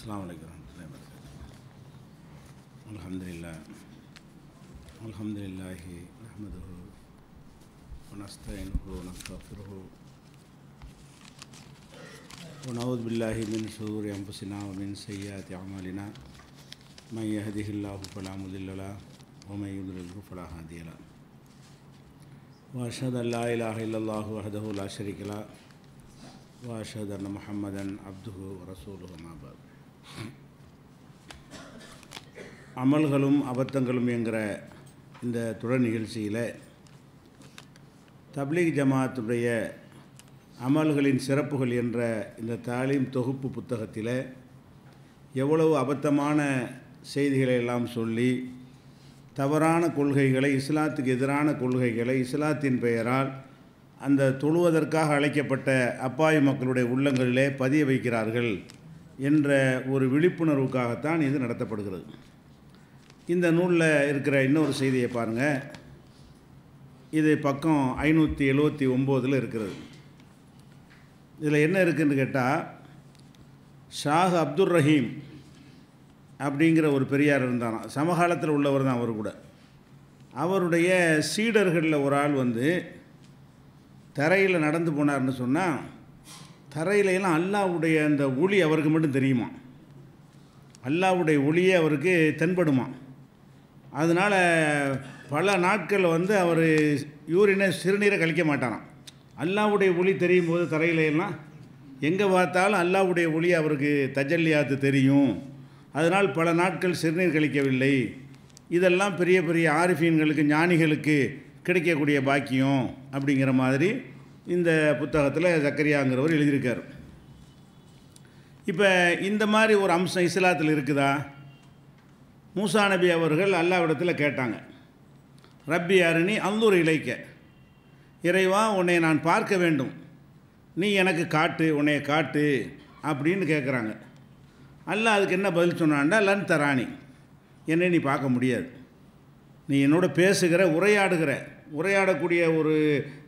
அஸ்ஸலாமு அலைக்கும் வரஹ்மத்துல்லாஹி வபரகாத்துஹு. அல்ஹம்துலில்லாஹி நஹ்மதுஹு வ நஸ்தஈனுஹு வ நஸ்தக்ஃபிருஹு வ நஊது பில்லாஹி மின் ஷுரூரி அன்ஃபுஸினா வ மின் ஸய்யிஆத்தி அமாலினா மன் யஹ்திஹில்லாஹு ஃபலா முதில்ல லஹு வ மன் யுضلில்ஹு ஃபலா ஹாதிய லஹு. வ அஷ்ஹது அன் லா இலாஹா இல்லல்லாஹு வஹ்தஹு லா ஷரீக லஹு வ அஷ்ஹது அன்ன முஹம்மதன் அப்துஹு வ ரசூலுஹு அம்மா பஅத். அமல்களும் அபத்தங்களும் என்கிற இந்த தொடர் நிகழ்ச்சியில் தப்லீக் ஜமாத்துடைய அமல்களின் சிறப்புகள் என்ற இந்த தாலீம் தொகுப்பு புத்தகத்தில் எவ்வளவு அபத்தமான செய்திகளை எல்லாம் சொல்லி தவறான கொள்கைகளை, இஸ்லாத்துக்கு எதிரான கொள்கைகளை இஸ்லாத்தின் பெயரால் அந்த தொழுவதற்காக அழைக்கப்பட்ட அப்பாவி மக்களுடைய உள்ளங்களிலே பதிய வைக்கிறார்கள் என்ற ஒரு விழிப்புணர்வுக்காகத்தான் இது நடத்தப்படுகிறது. இந்த நூலில் இருக்கிற இன்னொரு செய்தியை பாருங்கள். இது பக்கம் 579 இருக்கிறது. இதில் என்ன இருக்குதுன்னு கேட்டால், ஷாஹ் அப்துர் ரஹீம் அப்படிங்கிற ஒரு பெரியார் இருந்தாராம். சமகாலத்தில் உள்ளவர் தான் அவர் கூட. அவருடைய சீடர்களில் ஒரு ஆள் தரையில் நடந்து போனார்னு சொன்னால், தரையிலெல்லாம் அல்லாஹ்வுடைய அந்த ஒளி அவருக்கு மட்டும் தெரியுமா, அல்லாஹ்வுடைய ஒளியே அவருக்கு தென்படுமா. அதனால் பல நாட்கள் அவர் சிறுநீரை கழிக்க மாட்டாராம். அல்லாஹ்வுடைய ஒளி தெரியும் போது தரையிலெல்லாம் எங்கே பார்த்தாலும் அல்லாஹ்வுடைய ஒளி அவருக்கு தஜல்லியாத்து தெரியும். அதனால் பல நாட்கள் சிறுநீர் கழிக்கவில்லை. இதெல்லாம் பெரிய பெரிய ஆரிஃபீன்களுக்கு, ஞானிகளுக்கு கிடைக்கக்கூடிய பாக்கியம் அப்படிங்கிற மாதிரி இந்த புத்தகத்தில் ஜக்கரியாங்கிறவர் எழுதியிருக்கார். இப்போ இந்த மாதிரி ஒரு அம்சம் இஸ்லாத்தில் இருக்குதா? மூசா நபி அவர்கள் அல்லாஹ்விடத்தில் கேட்டாங்க, ரப்பி அருணி அன்துர் இலைக்க, இறைவா உன்னை நான் பார்க்க வேண்டும், நீ எனக்கு காட்டு, உன்னைய காட்டு அப்படின்னு கேட்குறாங்க. அல்லாஹ் அதுக்கு என்ன பதில் சொன்னான்டா, லன் தராணி, என்னை நீ பார்க்க முடியாது. நீ என்னோட பேசுகிற, உரையாடக்கூடிய ஒரு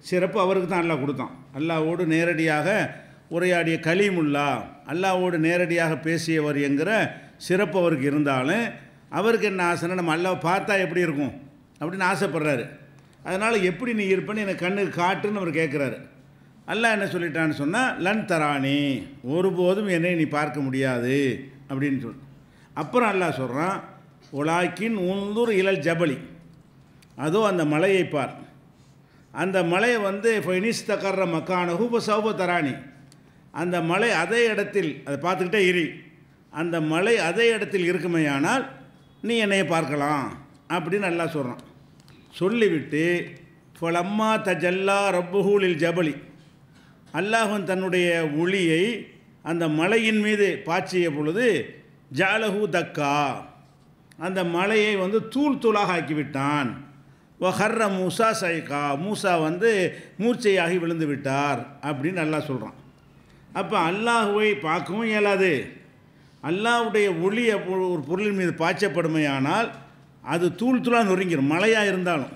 சிறப்பு அவருக்கு தான் அல்லாஹ் கொடுத்தான். அல்லாஹ்வோடு நேரடியாக உரையாடிய கலீமுல்லா, அல்லாஹ்வோடு நேரடியாக பேசியவர் என்கிற சிறப்பு அவருக்கு இருந்தாலும் அவருக்கு என்ன ஆசைன்னா, நம்ம அல்லாஹ் பார்த்தா எப்படி இருக்கும் அப்படின்னு ஆசைப்படுறாரு. அதனால் எப்படி நீ இருப்பேன்னு எனக்கு கண்ணுக்கு காட்டுன்னு அவர் கேட்குறாரு. அல்லாஹ் என்ன சொல்லிட்டான்னு சொன்னால், லன் தரானி, ஒருபோதும் என்னை நீ பார்க்க முடியாது அப்படின்னு சொல். அப்புறம் அல்லாஹ் சொல்கிறான், ஒலாக்கின் உந்துர் இலல் ஜபலி, அதோ அந்த மலையை பார், அந்த மலையை ஃபைனிஸ் தகர்ற மக்கானஹு இப்போ சௌப தரானி, அந்த மலை அதே இடத்தில், அதை பார்த்துக்கிட்டே இரு, அந்த மலை அதே இடத்தில் இருக்குமேயானால் நீ என்னையை பார்க்கலாம் அப்படின்னு அல்லாஹ் சொல்கிறான். சொல்லிவிட்டு ஃபலம்மா தஜல்லா ரப்புஹூலில் ஜபலி, அல்லாஹன் தன்னுடைய ஒளியை அந்த மலையின் மீது பாய்ச்சிய பொழுது ஜாலஹு தக்கா, அந்த மலையை தூள் தூளாக ஆக்கிவிட்டான். வஹர்ர மூசா சைகா, மூசா மூர்ச்சையாகி விழுந்து விட்டார் அப்படின்னு அல்லாஹ் சொல்கிறான். அப்போ அல்லாஹுவை பார்க்கவும் இயலாது. அல்லாஹ்வுடைய ஒளி ஒரு பொருளின் மீது பாய்ச்சப்படுமையானால் அது தூள் தூளாக நொறுங்கிடும், மழையாக இருந்தாலும்.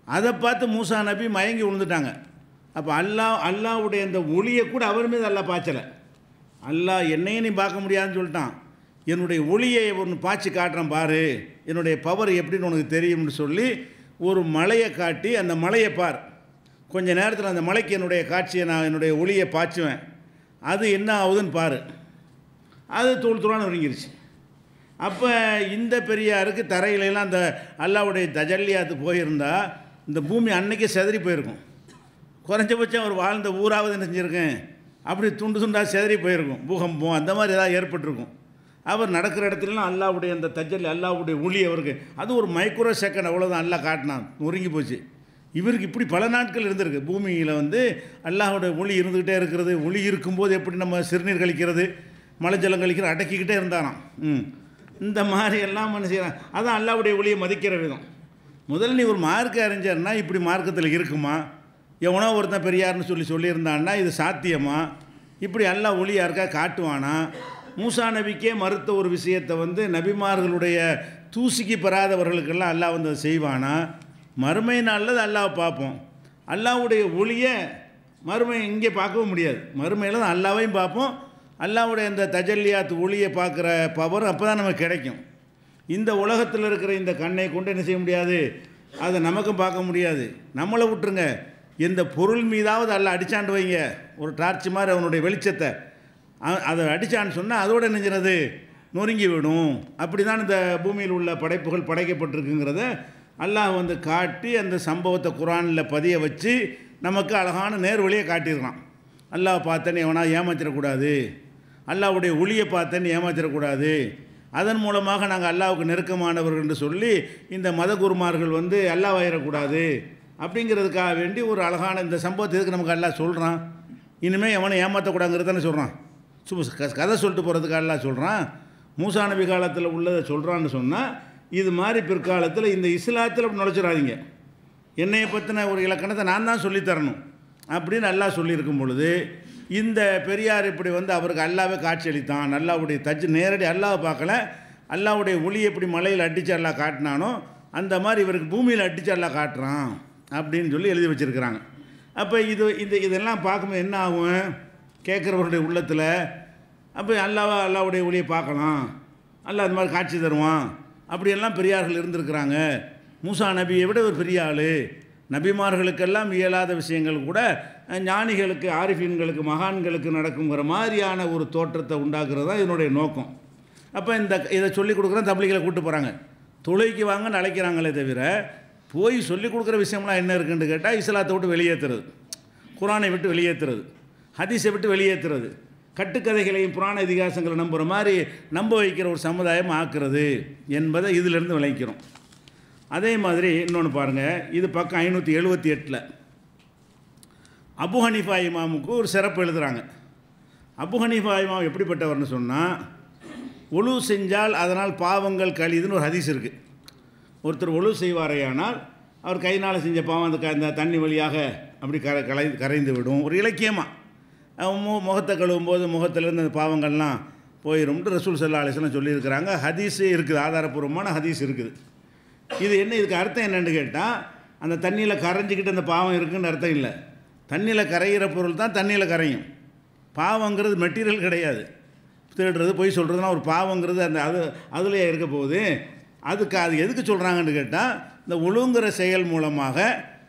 அதை பார்த்து மூசா நபி மயங்கி விழுந்துட்டாங்க. அப்போ அல்லாஹ்வுடைய அந்த ஒளியை கூட அவர் மீது அல்லாஹ் பாய்ச்சலை. அல்லாஹ் என்னையும் நீ பார்க்க முடியாதுன்னு சொல்லிட்டான், என்னுடைய ஒளியை ஒன்று பாய்ச்சி காட்டுறேன் பாரு, என்னுடைய பவர் எப்படின்னு உனக்கு தெரியும்னு சொல்லி ஒரு மலையை காட்டி, அந்த மலையை பார், கொஞ்ச நேரத்தில் அந்த மலைக்கு என்னுடைய காட்சியை, நான் என்னுடைய ஒளியை பாய்ச்சுவேன், அது என்ன ஆகுதுன்னு பாரு. அது தூள் தூளான ஒருங்கிருச்சு. அப்போ இந்த பெரியாருக்கு தரையிலெல்லாம் அந்த அல்லாஹ்வுடைய தஜல்லியாத்து போயிருந்தால் இந்த பூமி அன்னைக்கே செதறி போயிருக்கும். குறைஞ்சபட்சம் அவர் வாழ்ந்த ஊராவது என்ன செஞ்சுருக்கேன், அப்படி துண்டு துண்டாக செதறி போயிருக்கும், பூகம்பம் அந்த மாதிரி ஏதாவது ஏற்பட்டிருக்கும். அவர் நடக்கிற இடத்துலலாம் அல்லாஹ்வுடைய அந்த தஜல்லி, அல்லாஹ்வுடைய ஒளி அவருக்கு அது ஒரு மைக்ரோ செகண்ட் அவ்வளோதான் அல்லாஹ் காட்டினான், நொறுங்கி போச்சு. இவருக்கு இப்படி பல நாட்கள் இருந்திருக்கு. பூமியில் அல்லாஹ்வுடைய ஒளி இருந்துக்கிட்டே இருக்கிறது. ஒளி இருக்கும்போது எப்படி நம்ம சிறுநீர் கழிக்கிறது, மலைஜலம் கழிக்கிறது, அடக்கிக்கிட்டே இருந்தாராம். இந்த மாதிரி எல்லாம் மனுஷன் அதான் அல்லாஹ்வுடைய ஒளியை மதிக்கிற விதம். முதல்ல நீ ஒரு மார்க்க அறிஞர்னா இப்படி மார்க்கத்தில் இருக்குமா, எவனோ ஒருத்தன் பெரியார்னு சொல்லியிருந்தான்னா இது சாத்தியமா, இப்படி அல்லாஹ் ஒளி யாருக்கா காட்டுவானா? மூசா நபிக்கே மறுத்த ஒரு விஷயத்தை நபிமார்களுடைய தூசிக்கு பெறாதவர்களுக்கெல்லாம் அல்லாஹ் அதை செய்வானா? மறுமை நாளில் அல்லாஹ் பார்ப்போம். அல்லாஹ்வுடைய ஒளியை மறுமை இங்கே பார்க்கவும் முடியாது. மறுமையில் தான் அல்லாஹ்வையும் பார்ப்போம், அல்லாஹ்வுடைய இந்த தஜல்லியாத் ஒளியை பார்க்குற பவர் அப்போ தான் நமக்கு கிடைக்கும். இந்த உலகத்தில் இருக்கிற இந்த கண்ணை கொண்டு என்ன செய்ய முடியாது, அதை நமக்கும் பார்க்க முடியாது. நம்மளை விட்டுருங்க, எந்த பொருள் மீதாவது அல்லாஹ் அடித்தாண்டு வைங்க, ஒரு டார்ச் மாதிரி அவனுடைய வெளிச்சத்தை அதை அடித்தான்னு சொன்னால் அதோடு நெஞ்சினது நொறுங்கி விடும். அப்படி தான் இந்த பூமியில் உள்ள படைப்புகள் படைக்கப்பட்டிருக்குங்கிறத அல்லாஹ் வந்து காட்டி அந்த சம்பவத்தை குர்ஆனில் பதிய வச்சு நமக்கு அழகான நேர்வழியை காட்டியிருக்கான். அல்லாஹ் பார்த்தேன்னு எவனா ஏமாத்திடக்கூடாது, அல்லாஹ்வுடைய ஒளியை பார்த்தேன்னு ஏமாத்திடக்கூடாது, அதன் மூலமாக நாங்கள் அல்லாஹ்வுக்கு நெருக்கமானவர்கள் என்று சொல்லி இந்த மத குருமார்கள் வந்து அல்லாஹ்வாயிடக்கூடாது அப்படிங்கிறதுக்காக வேண்டி ஒரு அழகான இந்த சம்பவத்தை எதுக்கு நமக்கு அல்லாஹ் சொல்கிறான். இனிமேல் எவனை ஏமாற்றக்கூடாதுங்கிறது தானே சொல்கிறான். சும்மா கதை சொல்லிட்டு போகிறதுக்கு அல்லாஹ் சொல்கிறான். மூசா நபி காலத்தில் உள்ளதை சொல்கிறான்னு சொன்னால் இது மாதிரி பிற்காலத்தில் இந்த இஸ்லாத்தில் அப்படி நுழைச்சிடாதீங்க, என்னையை பற்றின ஒரு இலக்கணத்தை நான் தான் சொல்லித்தரணும் அப்படின்னு அல்லாஹ் சொல்லியிருக்கும் பொழுது இந்த பெரியார் இப்படி வந்து அவருக்கு அல்லாவே காட்சியளித்தான். அல்லாஹ்வுடைய நேரடி அல்லாஹ் பார்க்கல, அல்லாஹ்வுடைய ஒளி எப்படி மலையில் அடித்து அல்லாஹ் காட்டினானோ அந்த மாதிரி இவருக்கு பூமியில் அடித்து அல்லாஹ் காட்டுறான் அப்படின்னு சொல்லி எழுதி வச்சுருக்கிறாங்க. அப்போ இதெல்லாம் பார்க்கும்போது என்ன ஆகும் கேட்குறவருடைய உள்ளத்தில், அப்போ அல்லாஹ்வுடைய ஒளியை பார்க்கலாம், அல்லாஹ் அது மாதிரி காட்சி தருவான் அப்படியெல்லாம் பெரியார்கள் இருந்திருக்கிறாங்க. மூசா நபியை விட ஒரு பெரிய ஆள், நபிமார்களுக்கெல்லாம் இயலாத விஷயங்கள் கூட ஞானிகளுக்கு, ஆரிஃபீன்களுக்கு, மகான்களுக்கு நடக்குங்கிற மாதிரியான ஒரு தோற்றத்தை உண்டாக்குறது தான் இதனுடைய நோக்கம். அப்போ இதை சொல்லிக் கொடுக்குற தப்லீகளை கூப்பிட்டு போகிறாங்க, தொழுகைக்கு வாங்கன்னு அழைக்கிறாங்களே தவிர போய் சொல்லிக் கொடுக்குற விஷயம்லாம் என்ன இருக்குன்னு கேட்டால் இஸ்லாத்தை விட்டு வெளியேற்றுறது, குர்ஆனை விட்டு வெளியேற்றுறது, ஹதீஸை விட்டு வெளியேற்றுறது, கட்டுக்கதைகளையும் புராண இதிகாசங்களை நம்புகிற மாதிரி நம்ப வைக்கிற ஒரு சமுதாயம் ஆக்குறது என்பதை இதிலிருந்து விளக்கிறோம். அதே மாதிரி இன்னொன்று பாருங்கள், இது பக்கம் 578 அபு ஹனீஃபா இமாமுக்கு ஒரு சிறப்பு எழுதுகிறாங்க. அபு ஹனீஃபா இமாம் எப்படிப்பட்டவர்னு சொன்னால், ஒழு செஞ்சால் அதனால் பாவங்கள் கழிதுன்னு ஒரு ஹதீஸ் இருக்குது. ஒருத்தர் ஒழு செய்வாரையானால் அவர் கையினால் செஞ்ச பாவம் அந்த தண்ணி வழியாக அப்படி கரைந்து விடும். ஒரு இலக்கியமாக முகத்தை கழுவும் போது முகத்திலேருந்து அந்த பாவங்கள்லாம் போயிடும்ட்டு ரசூல் ஸல்லல்லாஹு அலைஹி வஸல்லம் சொல்லியிருக்கிறாங்க. ஹதீஸே இருக்குது, ஆதாரப்பூர்வமான ஹதீஸ் இருக்குது. இது என்ன, இதுக்கு அர்த்தம் என்னென்னு கேட்டால் அந்த தண்ணியில் கரைஞ்சிக்கிட்டு அந்த பாவம் இருக்குதுன்னு அர்த்தம் இல்லை. தண்ணியில் கரைகிற பொருள் தான் தண்ணியில் கரையும். பாவங்கிறது மெட்டீரியல் கிடையாது. திருடுறது, பொய் சொல்கிறதுனா ஒரு பாவங்கிறது அதுலேயே இருக்க போகுது. அது எதுக்கு சொல்கிறாங்கன்னு கேட்டால் இந்த ஒழுங்குற செயல் மூலமாக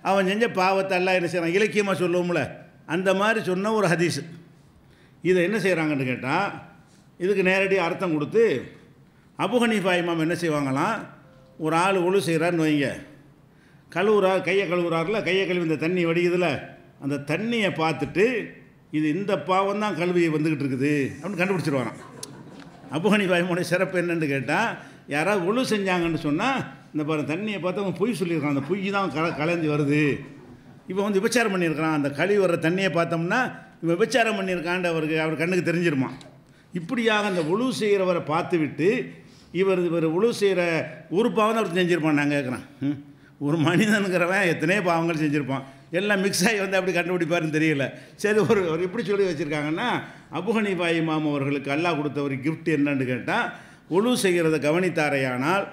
அவன் செஞ்ச பாவத்தை எல்லாம் என்ன செய்கிறான், இலக்கியமாக சொல்லுவோம்ல, அந்த மாதிரி சொன்ன ஒரு ஹதீஸ். இதை என்ன செய்கிறாங்கன்னு கேட்டால் இதுக்கு நேரடி அர்த்தம் கொடுத்து அபு ஹனீஃபா இமாம் என்ன செய்வாங்களாம், ஒரு ஆள் ஒழு செய்கிறான்னு வைங்க, கழுவுறார், கையை கழுவுறாருல, கையை கழுவி இந்த தண்ணி வடிக்குதுல, அந்த தண்ணியை பார்த்துட்டு இது இந்த பாவம் தான் கழுவி வந்துக்கிட்டு இருக்குது அப்படின்னு கண்டுபிடிச்சிருவாராம். அபு ஹனீஃபா இமாமுடைய சிறப்பு என்னென்னு கேட்டால், யாராவது ஒழு செஞ்சாங்கன்னு சொன்னால் இந்த பாரு தண்ணியை பார்த்து அவன் பொய் சொல்லியிருக்கான், அந்த பொய் தான் கலைஞ்சி வருது, இப்போ வந்து விபச்சாரம் பண்ணியிருக்கான், அந்த கழுவி வர்ற தண்ணியை பார்த்தோம்னா இவன் விபச்சாரம் பண்ணியிருக்கான்ட்டு அவர் கண்ணுக்கு தெரிஞ்சிருமா. இப்படியாக அந்த ஒழு செய்கிறவரை பார்த்து விட்டு இவர் ஒழு செய்கிற ஒரு பாவம் தான் அவர் செஞ்சுருப்பான். நான் கேட்குறேன், ஒரு மனிதனுங்கிறவன் எத்தனையோ பாவங்கள் செஞ்சுருப்பான், எல்லாம் மிக்ஸ் ஆகி வந்து அப்படி கண்டுபிடிப்பாருன்னு தெரியல. சரி, ஒரு எப்படி சொல்லி வச்சுருக்காங்கன்னா, அபு ஹனீஃபா இமாம் அவர்களுக்கு அல்லாஹ் கொடுத்த ஒரு கிஃப்ட் என்னன்னு கேட்டால், ஒழு செய்கிறத கவனித்தாரையானால்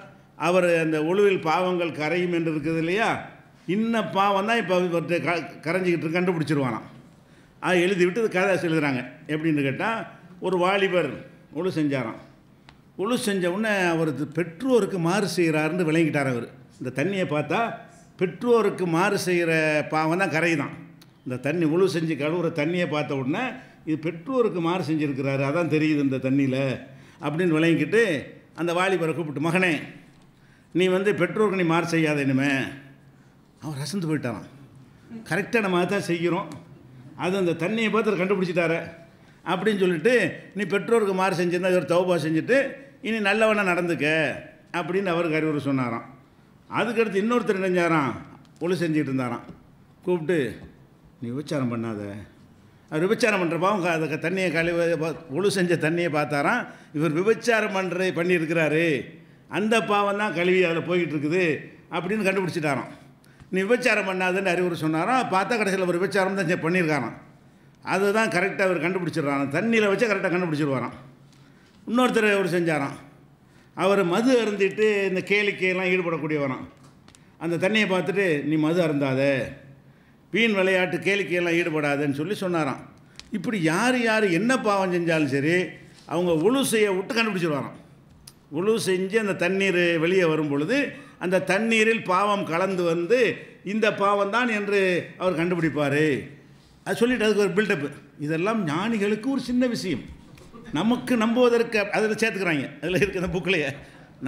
அவர் அந்த ஒழுவில் பாவங்கள் கரையும் என்று இருக்குது இல்லையா, இன்ன பாவம் தான் இப்போ கரைஞ்சிக்கிட்டு கண்டுபிடிச்சிருவானாம். அது எழுதி விட்டு கதை எழுதுகிறாங்க. எப்படின்னு கேட்டால், ஒரு வாலிபர் ஒழு செஞ்சாராம். ஒழு செஞ்ச உடனே அவர் பெற்றோருக்கு மாறு செய்கிறாருன்னு விளங்கிட்டார். அவர் இந்த தண்ணியை பார்த்தா பெற்றோருக்கு மாறு செய்கிற பாவம் தான் கரைதான். இந்த தண்ணி ஒழு செஞ்சு கழுவுற தண்ணியை பார்த்த உடனே இது பெற்றோருக்கு மாறு செஞ்சுருக்கிறாரு, அதான் தெரியுது இந்த தண்ணியில் அப்படின்னு விளங்கிக்கிட்டு அந்த வாலிபரை கூப்பிட்டு, மகனே நீ வந்து பெற்றோருக்கு நீ மாறு செய்யாத இனிமே. அவர் அசந்து போயிட்டாரான். கரெக்டாக நம்ம அதை தான் செய்கிறோம், அது அந்த தண்ணியை பார்த்து கண்டுபிடிச்சிட்டார அப்படின்னு சொல்லிட்டு, நீ பெற்றோருக்கு மாறு செஞ்சிருந்தா இவர் தௌபா செஞ்சுட்டு இனி நல்லவனாக நடந்துக்க அப்படின்னு அவருக்கு அறிவுரை சொன்னாராம். அதுக்கடுத்து இன்னொருத்தர் நினைஞ்சாராம், ஒழு செஞ்சுக்கிட்டு இருந்தாராம். கூப்பிட்டு, நீ விபச்சாரம் பண்ணாத, அவர் விபச்சாரம் பண்ணுற பாவம் அதை தண்ணியை ஒழு செஞ்ச தண்ணியை பார்த்தாராம், இவர் விபச்சாரம் பண்ணியிருக்கிறாரு, அந்த பாவம் தான் கழுவி அதில் போய்கிட்டு இருக்குது அப்படின்னு கண்டுபிடிச்சிட்டாராம். நீ விபச்சாரம் பண்ணாதுன்னு அறிவுரை சொன்னாராம். பார்த்தா கடைசியில் ஒரு விபச்சாரம் தான் பண்ணியிருக்காராம். அதுதான் கரெக்டாக அவர் கண்டுபிடிச்சிடுறாராம், தண்ணியில் வச்சு கரெக்டாக கண்டுபிடிச்சிடுவாராம். இன்னொருத்தர் அவர் செஞ்சாராம், அவர் மது அருந்திட்டு இந்த கேளிக்கையெல்லாம் ஈடுபடக்கூடியவராம். அந்த தண்ணியை பார்த்துட்டு, நீ மது அருந்தாத, வீண் விளையாட்டு கேளிக்கையெல்லாம் ஈடுபடாதுன்னு சொல்லி சொன்னாராம். இப்படி யார் யார் என்ன பாவம் செஞ்சாலும் சரி அவங்க உழு செய்ய விட்டு கண்டுபிடிச்சிருவாராம். உழு செஞ்சு அந்த தண்ணீர் வெளியே வரும் பொழுது அந்த தண்ணீரில் பாவம் கலந்து வந்து இந்த பாவம் தான் என்று அவர் கண்டுபிடிப்பார். அது சொல்லிட்டு அதுக்கு ஒரு பில்டப்பு. இதெல்லாம் ஞானிகளுக்கு ஒரு சின்ன விஷயம். நமக்கு நம்புவதற்கு அதில் சேர்த்துக்கிறாங்க, அதில் இருக்கிற அந்த புக்கிலேயே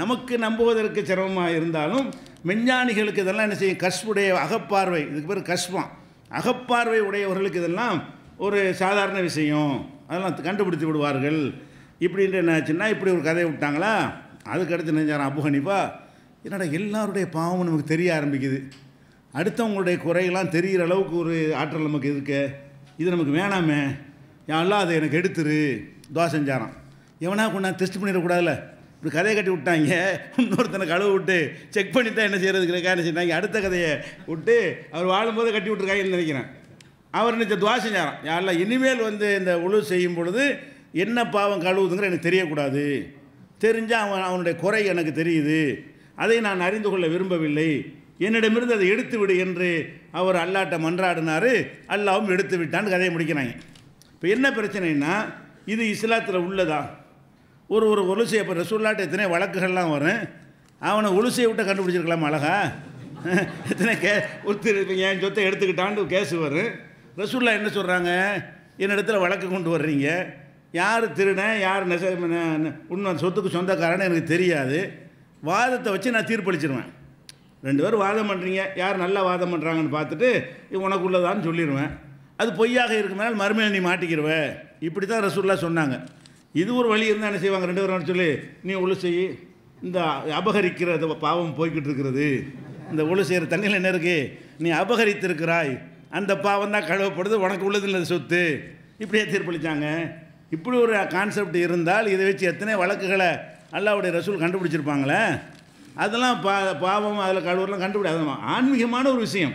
நமக்கு நம்புவதற்கு சிரமமாக இருந்தாலும் மெஞ்ஞானிகளுக்கு இதெல்லாம் என்ன செய்யும், கஷ்புடைய அகப்பார்வை, இதுக்கு பேர் கஷ்பம், அகப்பார்வை உடையவர்களுக்கு இதெல்லாம் ஒரு சாதாரண விஷயம், அதெல்லாம் கண்டுபிடித்து விடுவார்கள். இப்படின்ற என்னாச்சுன்னா இப்படி ஒரு கதையை விட்டாங்களா. அதுக்கடுத்து நினைச்சாரான் அபு ஹனீஃபா, என்னடா எல்லாருடைய பாவமும் நமக்கு தெரிய ஆரம்பிக்குது, அடுத்தவங்களுடைய குறையெல்லாம் தெரிகிற அளவுக்கு ஒரு ஆற்றல் நமக்கு இருக்கு, இது நமக்கு வேணாமே, யாரெல்லாம் அதை எனக்கு எடுத்துரு துவா செஞ்சாரான். எவனா கொண்டா டெஸ்ட் பண்ணிடக்கூடாதுல்ல, இப்படி கதையை கட்டி விட்டாங்க, இன்னொருத்தனை கழுவு விட்டு செக் பண்ணி தான் என்ன செய்கிறதுக்கு என்ன செஞ்சாங்க, அடுத்த கதையை விட்டு அவர் வாழும்போது கட்டி விட்டுருக்காங்கன்னு நினைக்கிறேன். அவர் நினைச்ச துவா செஞ்சாரான், யாரெல்லாம் இனிமேல் வந்து இந்த உழு செய்யும் பொழுது என்ன பாவம் கழுவுதுங்கிற எனக்கு தெரியக்கூடாது, தெரிஞ்சால் அவனுடைய குறை எனக்கு தெரியுது, அதை நான் அறிந்து கொள்ள விரும்பவில்லை, என்னிடமிருந்து அதை எடுத்து விடு என்று அவர் அல்லாட்ட மன்றாடினார். அல்லாவும் எடுத்து விட்டான்னு கதையை முடிக்கிறாங்க. இப்போ என்ன பிரச்சனைன்னா, இது இஸ்லாத்தில் உள்ளதா? ஒரு ஒலுசை இப்போ ரசூல்லாட்ட எத்தனை வழக்குகள்லாம் வரும், அவனை ஒலுசையை விட்ட கண்டுபிடிச்சிருக்கலாம் அழகா, எத்தனை ஒருத்தர் என் சொத்தை எடுத்துக்கிட்டான்னு கேஸு வரும். ரசூல்லா என்ன சொல்கிறாங்க, என்னிடத்துல வழக்கு கொண்டு வர்றீங்க, யார் திருடன் யார் உண்மை சொத்துக்கு சொந்தக்காரன்னு எனக்கு தெரியாது, வாதத்தை வச்சு நான் தீர்ப்பளிச்சிருவேன். 2 பேர் வாதம் பண்ணுறீங்க, யார் நல்லா வாதம் பண்ணுறாங்கன்னு பார்த்துட்டு இது உனக்கு உள்ளதான்னு சொல்லிடுவேன், அது பொய்யாக இருக்குனால் மறுமையில் நீ மாட்டிக்கிடுவ. இப்படி தான் ரசூல்லா சொன்னாங்க. இது ஒரு வழி இருந்தால் என்ன செய்வாங்க, 2 பேரும் சொல்லி நீ ஒழு செய், இந்த அபகரிக்கிற பாவம் போய்கிட்டு இருக்கிறது, இந்த ஒழு செய்கிற தண்ணியில் என்ன இருக்குது, நீ அபகரித்திருக்கிறாய், அந்த பாவம் தான் கழுவப்படுது, உனக்கு உள்ளது இல்லை சொத்து, இப்படியே தீர்ப்பளித்தாங்க. இப்படி ஒரு கான்செப்ட் இருந்தால் இதை வச்சு எத்தனை வழக்குகளை அல்லாஹ்வுடைய ரசூல் கண்டுபிடிச்சிருப்பாங்களே. அதெல்லாம் பாவம் அதில் கழுவுறலாம் கண்டுபிடிக்காது. ஆன்மீகமான ஒரு விஷயம்,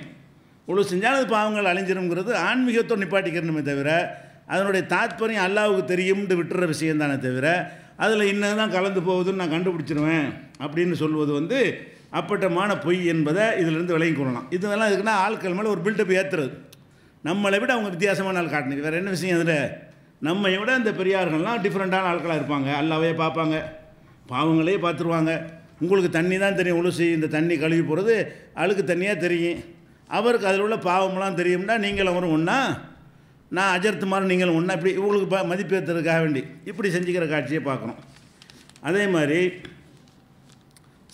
ஒழு செஞ்சாலும் அது பாவங்கள் அழிஞ்சிருங்கிறது ஆன்மீகத்தோடு நிப்பாட்டிக்கிறணுமே தவிர அதனுடைய தாத்பரியம் அல்லாஹ்வுக்கு தெரியும்னு விட்டுற விஷயம் தானே தவிர அதில் இன்னும் தான் கலந்து போகுதுன்னு நான் கண்டுபிடிச்சிருவேன் அப்படின்னு சொல்வது வந்து அப்பட்டமான பொய் என்பதை இதிலிருந்து விளங்கி கொள்ளலாம். இதெல்லாம் இருக்குன்னா ஆட்கள் மேலே ஒரு பில்டப் ஏற்றுறது, நம்மளை விட அவங்க வித்தியாசமான ஆள் காட்டணும். வேறு என்ன விஷயம் அதில், நம்மை விட இந்த பெரியார்கள்லாம் டிஃப்ரெண்ட்டான ஆட்களாக இருப்பாங்க, அல்லாவே பார்ப்பாங்க, பாவங்களே பார்த்துருவாங்க. உங்களுக்கு தண்ணி தான் தெரியும், உளுசி இந்த தண்ணி கழுவி போகிறது அழுக்கு தண்ணியாக தெரியும், அவருக்கு அதில் உள்ள பாவமெல்லாம் தெரியும்னா நீங்களும் அவரும் ஒன்றா, நான் அஜர்த்து மாதிரி நீங்களும் ஒன்றா, இப்படி உங்களுக்கு மதிப்பேற்றுறதுக்காக வேண்டி இப்படி செஞ்சுக்கிற காட்சியை பார்க்குறோம். அதே மாதிரி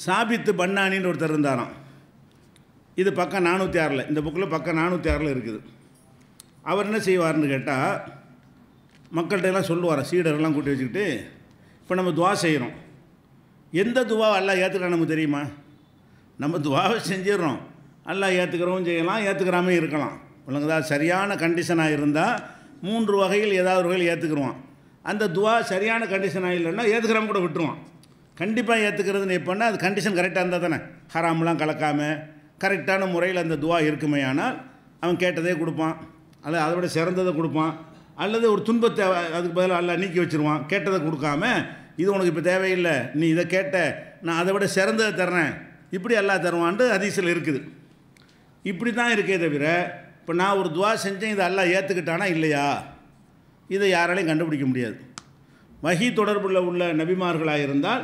சாபித்து பன்னானின்னு ஒருத்தர் இருந்தாராம். இது பக்கம் 406, இந்த புக்கில் பக்கம் 406 இருக்குது. அவர் என்ன செய்வார்னு கேட்டால், மக்கள்கிட்ட எல்லாம் சொல்லுவார், சீடரெல்லாம் கூட்டி வச்சுக்கிட்டு, இப்போ நம்ம துவா செய்கிறோம், எந்த துவாவை அல்லாஹ் ஏற்றுக்கிறான் நமக்கு தெரியுமா? நம்ம துவாவை செஞ்சிடறோம், அல்லாஹ் ஏற்றுக்கிறவும் செய்யலாம், ஏற்றுக்கிறாமே இருக்கலாம். ஒழுங்குதா? சரியான கண்டிஷனாக இருந்தால் 3 வகையில் ஏதாவது ஒரு வகையில் ஏற்றுக்குருவான். அந்த துவா சரியான கண்டிஷனாக இல்லைன்னா ஏற்றுக்கிறாம கூட விட்டுருவான். கண்டிப்பாக ஏற்றுக்கிறதுன்னு எப்போன்னா அது கண்டிஷன் கரெக்டாக இருந்தால் தானே, ஹராம்லாம் கலக்காமல் கரெக்டான முறையில் அந்த துவா இருக்குமே ஆனால் அவன் கேட்டதே கொடுப்பான், அல்லது அதை விட சிறந்ததை கொடுப்பான், அல்லது ஒரு துன்பத்தை அதுக்கு பதிலாக அல்லாஹ் நீக்கி வச்சுருவான். கேட்டதை கொடுக்காம இது உனக்கு இப்போ தேவையில்லை, நீ இதை கேட்ட, நான் அதை விட சிறந்ததை தர்றேன், இப்படி அல்லாஹ் தருவான்ட்டு ஹதீஸில் இருக்குது. இப்படி தான் இருக்கே தவிர இப்போ நான் ஒரு துவா செஞ்சேன், இதை அல்லாஹ் ஏற்றுக்கிட்டானா இல்லையா, இதை யாராலையும் கண்டுபிடிக்க முடியாது. வஹி தொடர்புள்ள உள்ள நபிமார்களாக இருந்தால்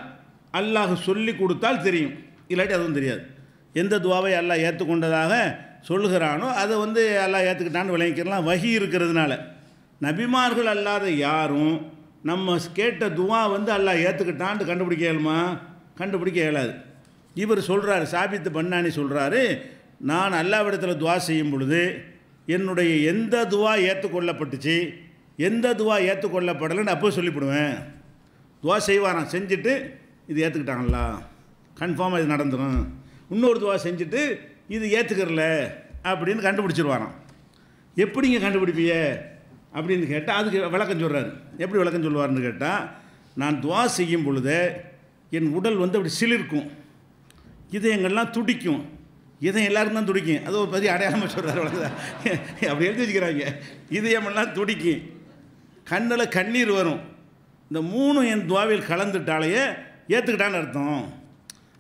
அல்லாஹ் சொல்லி கொடுத்தால் தெரியும், இல்லாட்டி அதுவும் தெரியாது. எந்த துவாவை அல்லாஹ் ஏற்றுக்கொண்டதாக சொல்லுகிறானோ அதை வந்து அல்லாஹ் ஏற்றுக்கிட்டான்னு விளங்கிக்கலாம். வஹி இருக்கிறதுனால நபிமார்கள் அல்லாத யாரும் நம்ம கேட்ட துவா வந்து அல்லாஹ் ஏற்றுக்கிட்டான்ட்டு கண்டுபிடிக்க இயலுமா? கண்டுபிடிக்க இயலாது. இவர் சொல்கிறார், சாபித்து பன்னானி சொல்கிறாரு, நான் அல்லாஹ்விடத்தில் துவா செய்யும் பொழுது என்னுடைய எந்த துவா ஏற்றுக்கொள்ளப்பட்டுச்சு எந்த துவா ஏற்றுக்கொள்ளப்படலைன்னு அப்போ சொல்லிவிடுவேன். துவா செய்வாரான், செஞ்சுட்டு இது ஏற்றுக்கிட்டாங்களா கன்ஃபார்மாக இது நடந்துடும், இன்னொரு துவா செஞ்சுட்டு இது ஏற்றுக்கிறல அப்படின்னு கண்டுபிடிச்சிருவாராம். எப்படிங்க கண்டுபிடிப்பிய அப்படின்னு கேட்டால் அதுக்கு விளக்கம் சொல்கிறாரு. எப்படி விளக்கம் சொல்லுவார்னு கேட்டால், நான் துவா செய்யும் பொழுது என் உடல் வந்து அப்படி சிலிர்க்கும், இதயங்கள்லாம் துடிக்கும், இதயம் எல்லாருக்கும் தான் துடிக்கும், அது ஒரு பெரிய அடையாளமாக சொல்கிறார். வளர்க்குதான் அப்படி எழுதி வச்சுக்கிறாங்க, இதயமெல்லாம் துடிக்கும், கண்ணில் கண்ணீர் வரும். இந்த 3 என் துவாவில் கலந்துட்டாலேயே ஏற்றுக்கிட்டான்னு அர்த்தம்.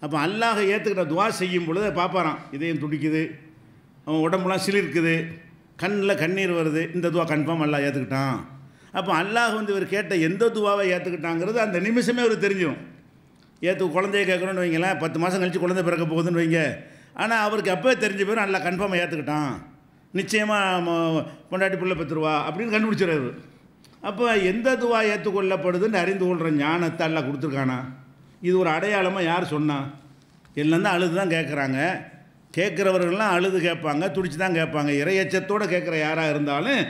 அப்போ அல்லாஹ் ஏற்றுக்கிட்ட துவா செய்யும் பொழுது பார்ப்பாரான், இதயம் துடிக்குது, அவன் உடம்புலாம் சிலிர்க்குது, கண்ணில் கண்ணீர் வருது, இந்த துவா கன்ஃபார்ம் அல்லாஹ் ஏற்றுக்கிட்டான். அப்போ அல்லாஹ் வந்து இவர் கேட்ட எந்த துவாவை ஏற்றுக்கிட்டாங்கிறது அந்த நிமிஷமே அவருக்கு தெரிஞ்சிடும். குழந்தைய கேட்குறோன்னு வைங்களேன், 10 மாதம் கழித்து குழந்தை பிறக்க போகுதுன்னு வைங்க, ஆனால் அவருக்கு அப்போவே தெரிஞ்ச பேர் அல்லாஹ் கன்ஃபார்மாக ஏற்றுக்கிட்டான், நிச்சயமாக பொண்டாட்டி பிள்ளை பெற்றுருவா அப்படின்னு கண்டுபிடிச்சிடுறாரு. அப்போ எந்த துவா ஏற்றுக்கொள்ளப்படுதுன்னு அறிந்து கொள்கிற ஞானத்தை அல்லாஹ் கொடுத்துருக்கானா? இது ஒரு அடையாளமாக யார் சொன்னா? எல்லாம் தான் அழுது தான் கேட்குறாங்க. கேட்குறவர்கள்லாம் அழுது கேட்பாங்க, துடிச்சு தான் கேட்பாங்க. இறையச்சத்தோடு கேட்குற யாராக இருந்தாலும்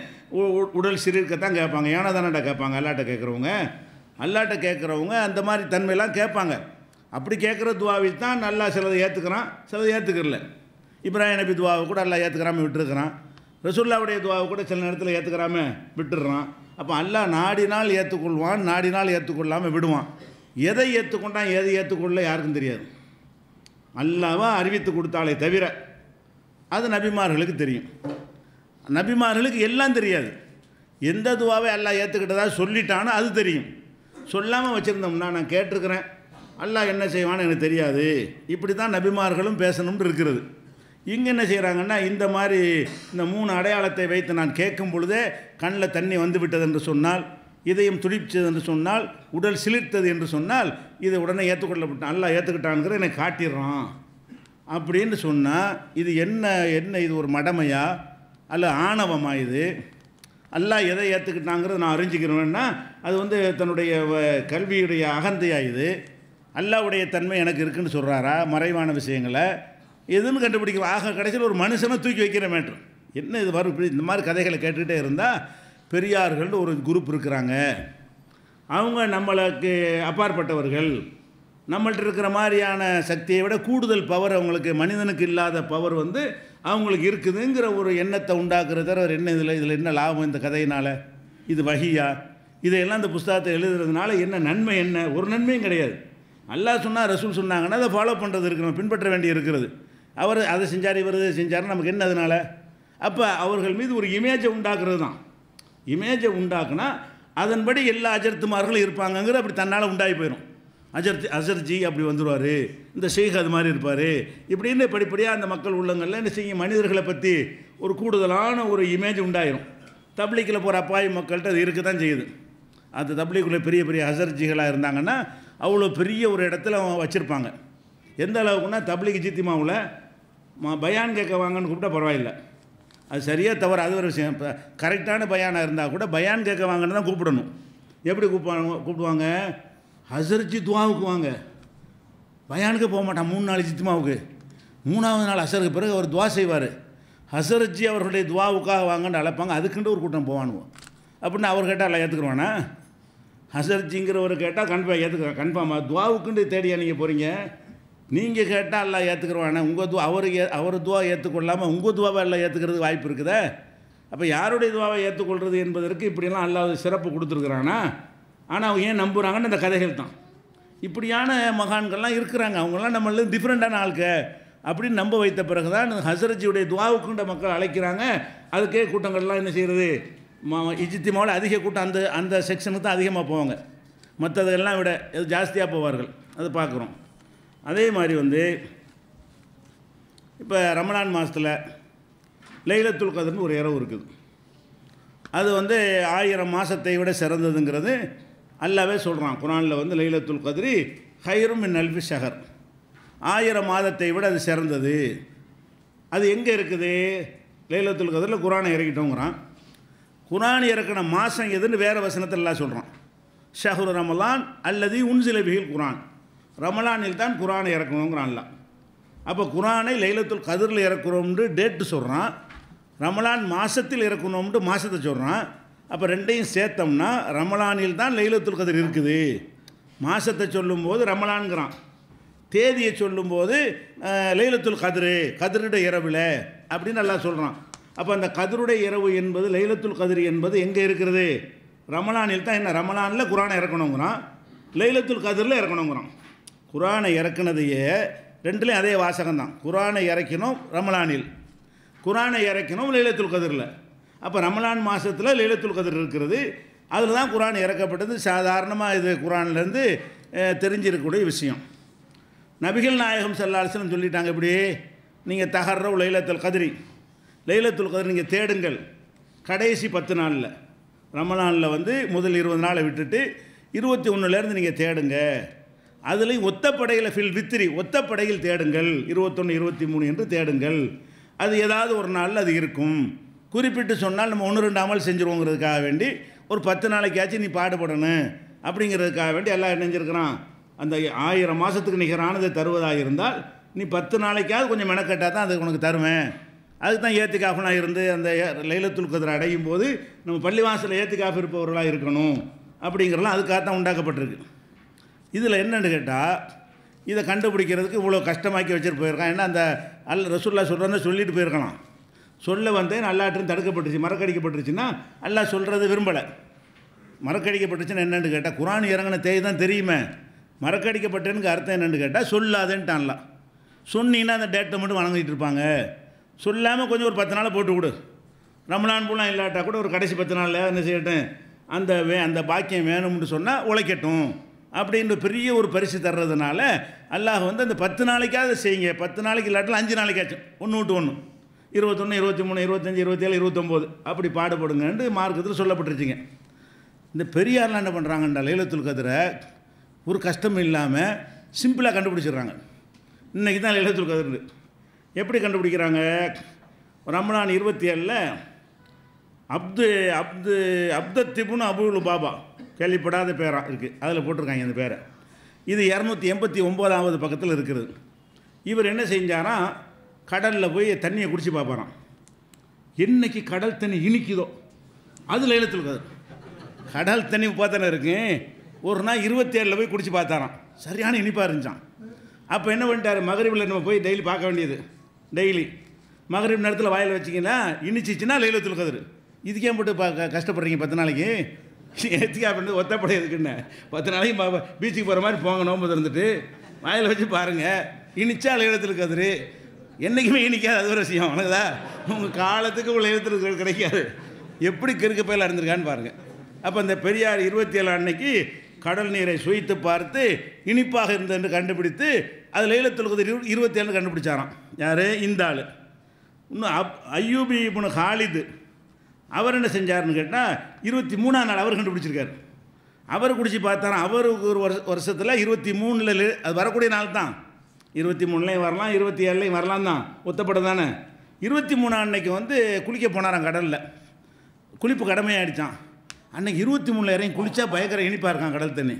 உடல் சிரிக்கத்தான் கேட்பாங்க. ஏன்னா தானடா கேட்பாங்க. அல்லாட்ட கேட்குறவங்க, அல்லாட்ட கேட்குறவங்க அந்த மாதிரி தன்மையெல்லாம் கேட்பாங்க. அப்படி கேட்குற துவாவில் தான் நல்லா சிலதை ஏற்றுக்கிறான், சிலதை ஏற்றுக்கிறல. இப்ராஹிம் நபி துவாவை கூட அல்லாஹ் ஏற்றுக்கிறாமல் விட்டுருக்கிறான். ரசூலுல்லாவுடைய துவாவை கூட சில நேரத்தில் ஏற்றுக்கிறாமல் விட்டுடுறான். அப்போ அல்லாஹ் நாடினால் ஏற்றுக்கொள்வான், நாடினால் ஏற்றுக்கொள்ளாமல் விடுவான். எதை ஏற்றுக்கொண்டான் எதை ஏற்றுக்கொள்ள யாருக்கும் தெரியாது. அல்லாஹ்வா அறிவித்து கொடுத்தாலே தவிர அது நபிமார்களுக்கு தெரியும். நபிமார்களுக்கு எல்லாம் தெரியாது. எந்த துவாவை அல்லாஹ் ஏற்றுக்கிட்டதா சொல்லிட்டானோ அது தெரியும். சொல்லாமல் வச்சுருந்தோம்னா நான் கேட்டிருக்கிறேன், அல்லாஹ் என்ன செய்வான்னு எனக்கு தெரியாது, இப்படி தான் நபிமார்களும் பேசணும்னு இருக்கிறது. இங்கே என்ன செய்கிறாங்கன்னா, இந்த மாதிரி இந்த 3 அடையாளத்தை வைத்து நான் கேட்கும் பொழுதே கண்ணில் தண்ணி வந்து விட்டது என்று சொன்னால், இதயம் துடிச்சது என்று சொன்னால், உடல் சிலிர்த்தது என்று சொன்னால், இதை உடனே ஏற்றுக்கொள்ளப்பட்டான், அல்லாஹ் ஏற்றுக்கிட்டான்ங்கிற என்னை காட்டிடுறான் அப்படின்னு சொன்னால், இது என்ன இது ஒரு மடமையா அல்ல ஆணவமா? இது அல்லாஹ் எதை ஏற்றுக்கிட்டாங்கிறது நான் அறிஞ்சிக்கிறேன்னா அது வந்து தன்னுடைய கல்வியுடைய அகந்தையா? இது அல்லாஹ்வுடைய தன்மை எனக்கு இருக்குன்னு சொல்கிறாரா? மறைவான விஷயங்களை எதுன்னு கண்டுபிடிக்க ஆக கடைசியில் ஒரு மனுஷனை தூக்கி வைக்கிற மேட்ரு என்ன இது? வரும் இந்த மாதிரி கதைகளை கேட்டுக்கிட்டே இருந்தால் பெரியார்கள்னு ஒரு குரூப் இருக்கிறாங்க. அவங்க நம்மளுக்கு அப்பாற்பட்டவர்கள், நம்மள்ட்ட இருக்கிற மாதிரியான சக்தியை விட கூடுதல் பவர் அவங்களுக்கு, மனிதனுக்கு இல்லாத பவர் வந்து அவங்களுக்கு இருக்குதுங்கிற ஒரு எண்ணத்தை உண்டாக்குறத என்ன இதில் என்ன லாபம் இந்த கதையினால்? இது வஹியா? இதையெல்லாம் இந்த புஸ்தகத்தை எழுதுறதுனால என்ன நன்மை? என்ன ஒரு நன்மையும் கிடையாது. அல்லாஹ் சொன்னால் ரசூல் சொன்னாங்கன்னா அதை ஃபாலோ பண்ணுறது இருக்கிறோம், பின்பற்ற வேண்டி இருக்கிறது. அவர் அதை செஞ்சார், இவர் இதை செஞ்சார், நமக்கு என்ன அதனால்? அப்போ அவர்கள் மீது ஒரு இமேஜை உண்டாக்குறது தான். இமேஜை உண்டாக்குனா அதன்படி எல்லா அஜர்த்துமார்களும் இருப்பாங்கங்கிற அப்படி தன்னால் உண்டாகி போயிடும். அஜர்ஜி அப்படி வந்துடுவார், இந்த ஷேக் அது மாதிரி இருப்பார், இப்படின்னு படிப்படியாக அந்த மக்கள் உள்ளங்களில் என்ன செய்யும், மனிதர்களை பற்றி ஒரு கூடுதலான ஒரு இமேஜ் உண்டாயிரும். தப்லீக்கில் போகிற அப்பாவி மக்கள்கிட்ட அது இருக்க தான் செய்யுது. அது தப்லீக்குள்ளே பெரிய பெரிய அஜர்ஜிகளாக இருந்தாங்கன்னா அவ்வளோ பெரிய ஒரு இடத்துல வச்சுருப்பாங்க. எந்த அளவுக்குன்னா தப்லீக் ஜித்திமாவில் பயான் கேட்க வாங்கன்னு கூப்பிட்டா பரவாயில்லை, அது சரியாக தவிர அது ஒரு விஷயம். இப்போ கரெக்டான பயானாக இருந்தால் கூட பயான் கேட்க வாங்கன்னு தான் கூப்பிடணும். எப்படி கூப்பிடுவாங்க? ஹசர்ஜி துவாவுக்கு வாங்க, பயானுக்கு போக மாட்டான். 3 நாள் ஜித்மாவுக்கு, 3ஆவது நாள் அசருக்கு பிறகு அவர் துவா செய்வார். ஹசரஜி அவர்களுடைய துவாவுக்காக வாங்கன்னு அழைப்பாங்க. அதுக்குண்டு ஒரு கூட்டம் போவானுவோம். அப்படின்னு அவர் கேட்டால் எல்லாம் ஏற்றுக்குருவானா? ஹசரஜிங்கிறவர் கேட்டால் கன்ஃபார்ம் ஏற்றுக்குறேன். கன்ஃபார்மாக துவாவுக்குண்டு தேடியா நீங்கள் போகிறீங்க? நீங்கள் கேட்டால் எல்லாம் ஏற்றுக்குருவானே? உங்கள் துவா அவர் துவா ஏற்றுக்கொள்ளாமல் உங்கள் துவாவை எல்லாம் ஏற்றுக்கிறதுக்கு வாய்ப்பு இருக்குதே. அப்போ யாருடைய துவாவை ஏற்றுக்கொள்வது என்பதற்கு இப்படியெல்லாம் அல்லாஹ் சிறப்பு கொடுத்துருக்குறானா? ஆனால் அவங்க ஏன் நம்புகிறாங்கன்னு இந்த கதைகள் தான். இப்படியான மகான்கள்லாம் இருக்கிறாங்க. அவங்களாம் நம்மள டிஃப்ரெண்ட்டான ஆளுக்க அப்படின்னு நம்ப வைத்த பிறகு தான் ஹசரஜியுடைய துவாவுக்குண்ட மக்கள் அழைக்கிறாங்க. அதுக்கே கூட்டங்கள்லாம் என்ன செய்கிறது, இஜ்திமாவில் அதிக கூட்டம் அந்த அந்த செக்ஷனுக்கு தான் அதிகமாக போவாங்க. மற்றதெல்லாம் விட இது ஜாஸ்தியாக போவார்கள். அது பார்க்குறோம். அதே மாதிரி வந்து இப்போ ரமலான் மாதத்தில் லைலத்துல் கத்ர்னு ஒரு இரவு இருக்குது. அது வந்து 1000 மாதத்தை விட சிறந்ததுங்கிறது அல்லாவே சொல்கிறான் குர்ஆனில். வந்து லைலத்துல் கத்ரி ஹைரும் மின் அல்ஃபி ஷஹர், 1000 மாதத்தை விட அது சிறந்தது. அது எங்கே இருக்குது? லைலத்துல் கத்ரில் குர்ஆனை இறக்கிட்டோங்கிறான். குர்ஆன் இறக்கின மாதம் எதுன்னு வேறு வசனத்தில் எல்லாம் சொல்கிறான். ஷஹ்ரு ரமலான் அல்லது உன்சில பிஹில் குர்ஆன், ரமலானில் தான் குர்ஆனை இறக்கணுங்கிறான்லாம். அப்போ குர்ஆனை லைலத்துல் கத்ரில் இறக்குறோம்னு டேட்டு சொல்கிறான், ரமலான் மாதத்தில் இறக்கணும்னு மாதத்தை சொல்கிறான். அப்போ ரெண்டையும் சேர்த்தோம்னா ரமலானில் தான் லைலத்துல் கத்ர் இருக்குது. மாதத்தை சொல்லும்போது ரமலான்கிறான், தேதியை சொல்லும்போது லைலத்துல் கத்ரு, கத்ருடைய இரவில் அப்படின்னு எல்லாம் சொல்கிறான். அப்போ அந்த கத்ருடைய இரவு என்பது லைலத்துல் கத்ர் என்பது எங்கே இருக்கிறது? ரமலானில் தான். என்ன ரமலானில் குர்ஆனை இறக்கணுங்கிறான், லைலத்துல் கத்ரில் இறக்கணுங்கிறான். குர்ஆனை இறக்குனதையே ரெண்டுலேயும் அதே வாசகம் தான். குர்ஆனை இறக்கணும் ரமலானில், குர்ஆனை இறக்கணும் லைலத்துல் கத்ரில். அப்போ ரமலான் மாதத்தில் லைலத்துல் கத்ர் இருக்கிறது. அதில் தான் குர்ஆன் இறக்கப்பட்டது. சாதாரணமாக இது குர்ஆன்லேருந்து தெரிஞ்சிருக்கக்கூடிய விஷயம். நபிகள் நாயகம் ஸல்லல்லாஹு அலைஹி வஸல்லம் சொல்லிட்டாங்க, இப்படி நீங்கள் தஹர்ரவு லைலத்துல் கத்ரி, லைலத்துல் கத்ர் நீங்கள் தேடுங்கள். கடைசி 10 நாளில், ரமலானில் வந்து முதல் 20 நாளை விட்டுட்டு 21லேருந்து நீங்கள் தேடுங்க. அதுலேயும் ஒத்தப்படையில் ஃபில் வித்திரி, ஒத்தப்படையில் தேடுங்கள். 21, 23 என்று தேடுங்கள். அது ஏதாவது ஒரு நாளில் அது இருக்கும். குறிப்பிட்டு சொன்னால் நம்ம 1-2 அமல் செஞ்சுருவோங்கிறதுக்காக வேண்டி ஒரு 10 நாளைக்காச்சும் நீ பாடுபடணும் அப்படிங்கிறதுக்காக வேண்டி எல்லாம் நினைஞ்சிருக்கிறான். அந்த 1000 மாதத்துக்கு நிகரானதை தருவதாக இருந்தால் நீ 10 நாளைக்காவது கொஞ்சம் மெனக்கட்டால் தான் அது உனக்கு தருவேன். அதுக்கு தான் ஏத்திகாஃப்லாம் இருந்து அந்த லைலத்துல் கத்ர் அடையும் போது நம்ம பள்ளிவாசலில் ஏத்திகாஃப் இருப்பவர்களாக இருக்கணும் அப்படிங்கிறலாம் அதுக்காக தான் உண்டாக்கப்பட்டிருக்கு. இதில் என்னென்னு கேட்டால், இதை கண்டுபிடிக்கிறதுக்கு இவ்வளோ கஷ்டமாக்கி வச்சுட்டு போயிருக்கான். ஏன்னா அந்த ரசூலுல்லாஹ் சொல்கிறத சொல்லிட்டு போயிருக்கலாம். சொல்ல வந்தேன் அல்லாஹ்ட்டும் தடுக்கப்பட்டுச்சு, மறக்கடிக்கப்பட்டுருச்சுன்னா அல்லாஹ் சொல்கிறது விரும்பலை. மறக்கடிக்கப்பட்டுச்சுன்னா என்னென்னு கேட்டால், குர்ஆன் இறங்கின தேதி தான் தெரியுமே. மறக்கடிக்கப்பட்டேன்னு அர்த்தம் என்னென்னு கேட்டால் சொல்லாதேன்ட்டான்ல. சொன்னீங்கன்னா அந்த டேட்டை மட்டும் வணங்கிட்டு இருப்பாங்க. சொல்லாமல் கொஞ்சம் ஒரு 10 நாள் போட்டு கொடு. ரமலான் பூலாம் இல்லாட்டா கூட ஒரு கடைசி 10 நாளில் என்ன செய்யட்டும், அந்த பாக்கியம் வேணும்னு சொன்னால் உழைக்கட்டும் அப்படின்ற பெரிய ஒரு பரிசு தர்றதுனால அல்லாஹ் வந்து அந்த 10 நாளைக்காவது செய்யுங்க. 10 நாளைக்கு இல்லாட்டில் 5 நாளைக்காச்சும் ஒன்று விட்டு ஒன்று 21, 23, 25, 27, 29 அப்படி பாடுபடுங்கன்னு மார்க்கத்தில் சொல்லப்பட்டுருச்சுங்க. இந்த பெரியார்லாம் என்ன பண்ணுறாங்கண்டா, லைலத்துல் கத்ரை ஒரு கஷ்டம் இல்லாமல் சிம்பிளாக கண்டுபிடிச்சிடுறாங்க. இன்றைக்கி தான் லைலத்துல் கத்ர். எப்படி கண்டுபிடிக்கிறாங்க? ரமலான் 27ல் அப்தத்திபுன் அபுல் பாபா, கேள்விப்படாத பேராக இருக்குது, அதில் போட்டிருக்காங்க இந்த பேரை. இது 289வது பக்கத்தில் இருக்கிறது. இவர் என்ன செஞ்சாராம், கடலில் போய் தண்ணியை குடித்து பார்ப்பாராம். என்னைக்கு கடல் தண்ணி இனிக்குதோ அது லைலத்துல் கத்ர். கடல் தண்ணி பார்த்தானே இருக்கு. ஒரு நாள் 27ல் போய் குடித்து பார்த்தாராம், சரியான இனிப்பாக இருந்துச்சான். அப்போ என்ன பண்ணிட்டார், மகரிபில் நம்ம போய் டெய்லி பார்க்க வேண்டியது. டெய்லி மகரிப் நேரத்தில் வாயில் வச்சிங்கன்னா இனிச்சிச்சுன்னா லைலத்துல் கத்ர். இதுக்கே போட்டு கஷ்டப்படுறீங்க 10 நாளைக்கு. ஏத்திக்கா பண்ணது ஒத்தப்படை இருக்குன்னு 10 நாளைக்கு பீச்சுக்கு போகிற மாதிரி போங்க, நோம்பு திறந்துட்டு வாயில் வச்சு பாருங்கள். இனிச்சா லைலத்துல் கத்ர். என்றைக்குமே இனிக்காது, அது ஒரு விஷயம். வணக்கதா, உங்கள் காலத்துக்கு உள்ள லைலத்துல் கிடைக்காது. எப்படி கிறுக்கு பயில இருந்திருக்கான்னு பாருங்கள். அப்போ இந்த பெரியார் 27 அன்னைக்கு கடல் நீரை சுவைத்து பார்த்து இனிப்பாக இருந்தது கண்டுபிடித்து அது லைலத்துல் கத்ர் 27 கண்டுபிடிச்சாராம். யார்? இந்த ஆள். இன்னும் அய்யூபி இப்னு ஹாலித் அவர் என்ன செஞ்சார்னு கேட்டால் 23ஆம் நாள் அவர் கண்டுபிடிச்சிருக்கார். அவர் குடிச்சு பார்த்தாராம். அவருக்கு ஒரு வருஷத்தில் 23ல் அது வரக்கூடிய நாள் தான். 23லையும் வரலாம், 27லையும் வரலாம் தான், ஒத்தப்பட தானே. 23 அன்னைக்கு வந்து குளிக்க போனாராம் கடலில். குளிப்பு கடமையாகிடுச்சான். அன்றைக்கி 23ல் இறங்கி குளித்தா பயங்கர இனிப்பாக இருக்கான் கடல் தண்ணி.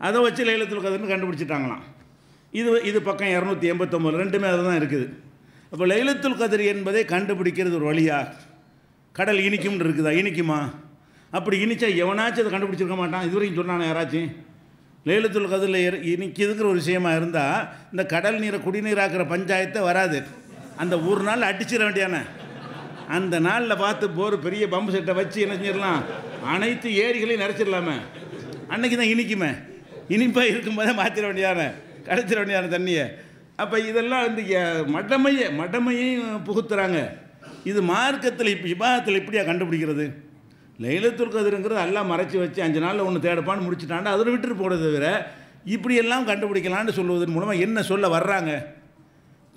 அதை வச்சு லைலத்துல் கத்ர்னு கண்டுபிடிச்சிட்டாங்களாம். இது பக்கம் 289 ரெண்டுமே அதில் தான் இருக்குது. அப்போ லைலத்துல் கத்ர் என்பதை கண்டுபிடிக்கிறது ஒரு வழியாக. கடல் இனிக்கும்னு இருக்குதா? இனிக்குமா? அப்படி இனிச்சா எவனாச்சும் அதை கண்டுபிடிச்சிருக்க மாட்டான். இதுவரைக்கும் சொன்னானே யாராச்சும்? லைலத்துல் கத்ரில் இனிக்கிறதுக்கிற ஒரு விஷயமா இருந்தால் இந்த கடல் நீரை குடிநீராக்கிற பஞ்சாயத்தை வராது. அந்த ஒரு நாள் அடிச்சிட வேண்டியானே. அந்த நாளில் பார்த்து போர் பெரிய பம்பு செட்டை வச்சு என்ன செஞ்சிடலாம், அனைத்து ஏரிகளையும் நிறச்சிடலாமே. அன்றைக்கி தான் இனிக்குமே. இனிப்பாக இருக்கும்போதே மாற்றிட வேண்டியானே, கடைச்சிட வேண்டியான தண்ணியை. அப்போ இதெல்லாம் வந்து மடமையும் புகுத்துறாங்க. இது மார்க்கத்தில் இப்போ இபாதத்தில் இப்படியா கண்டுபிடிக்கிறது? லைலத்துல் கத்ருங்கிறது எல்லாம் மறைச்சி வச்சு 5 நாளில் ஒன்று தேடப்பான்னு முடிச்சுட்டாண்டா அதில் விட்டுட்டு போடுறத தவிர இப்படியெல்லாம் கண்டுபிடிக்கலான்னு சொல்லுவதன் மூலமாக என்ன சொல்ல வர்றாங்க?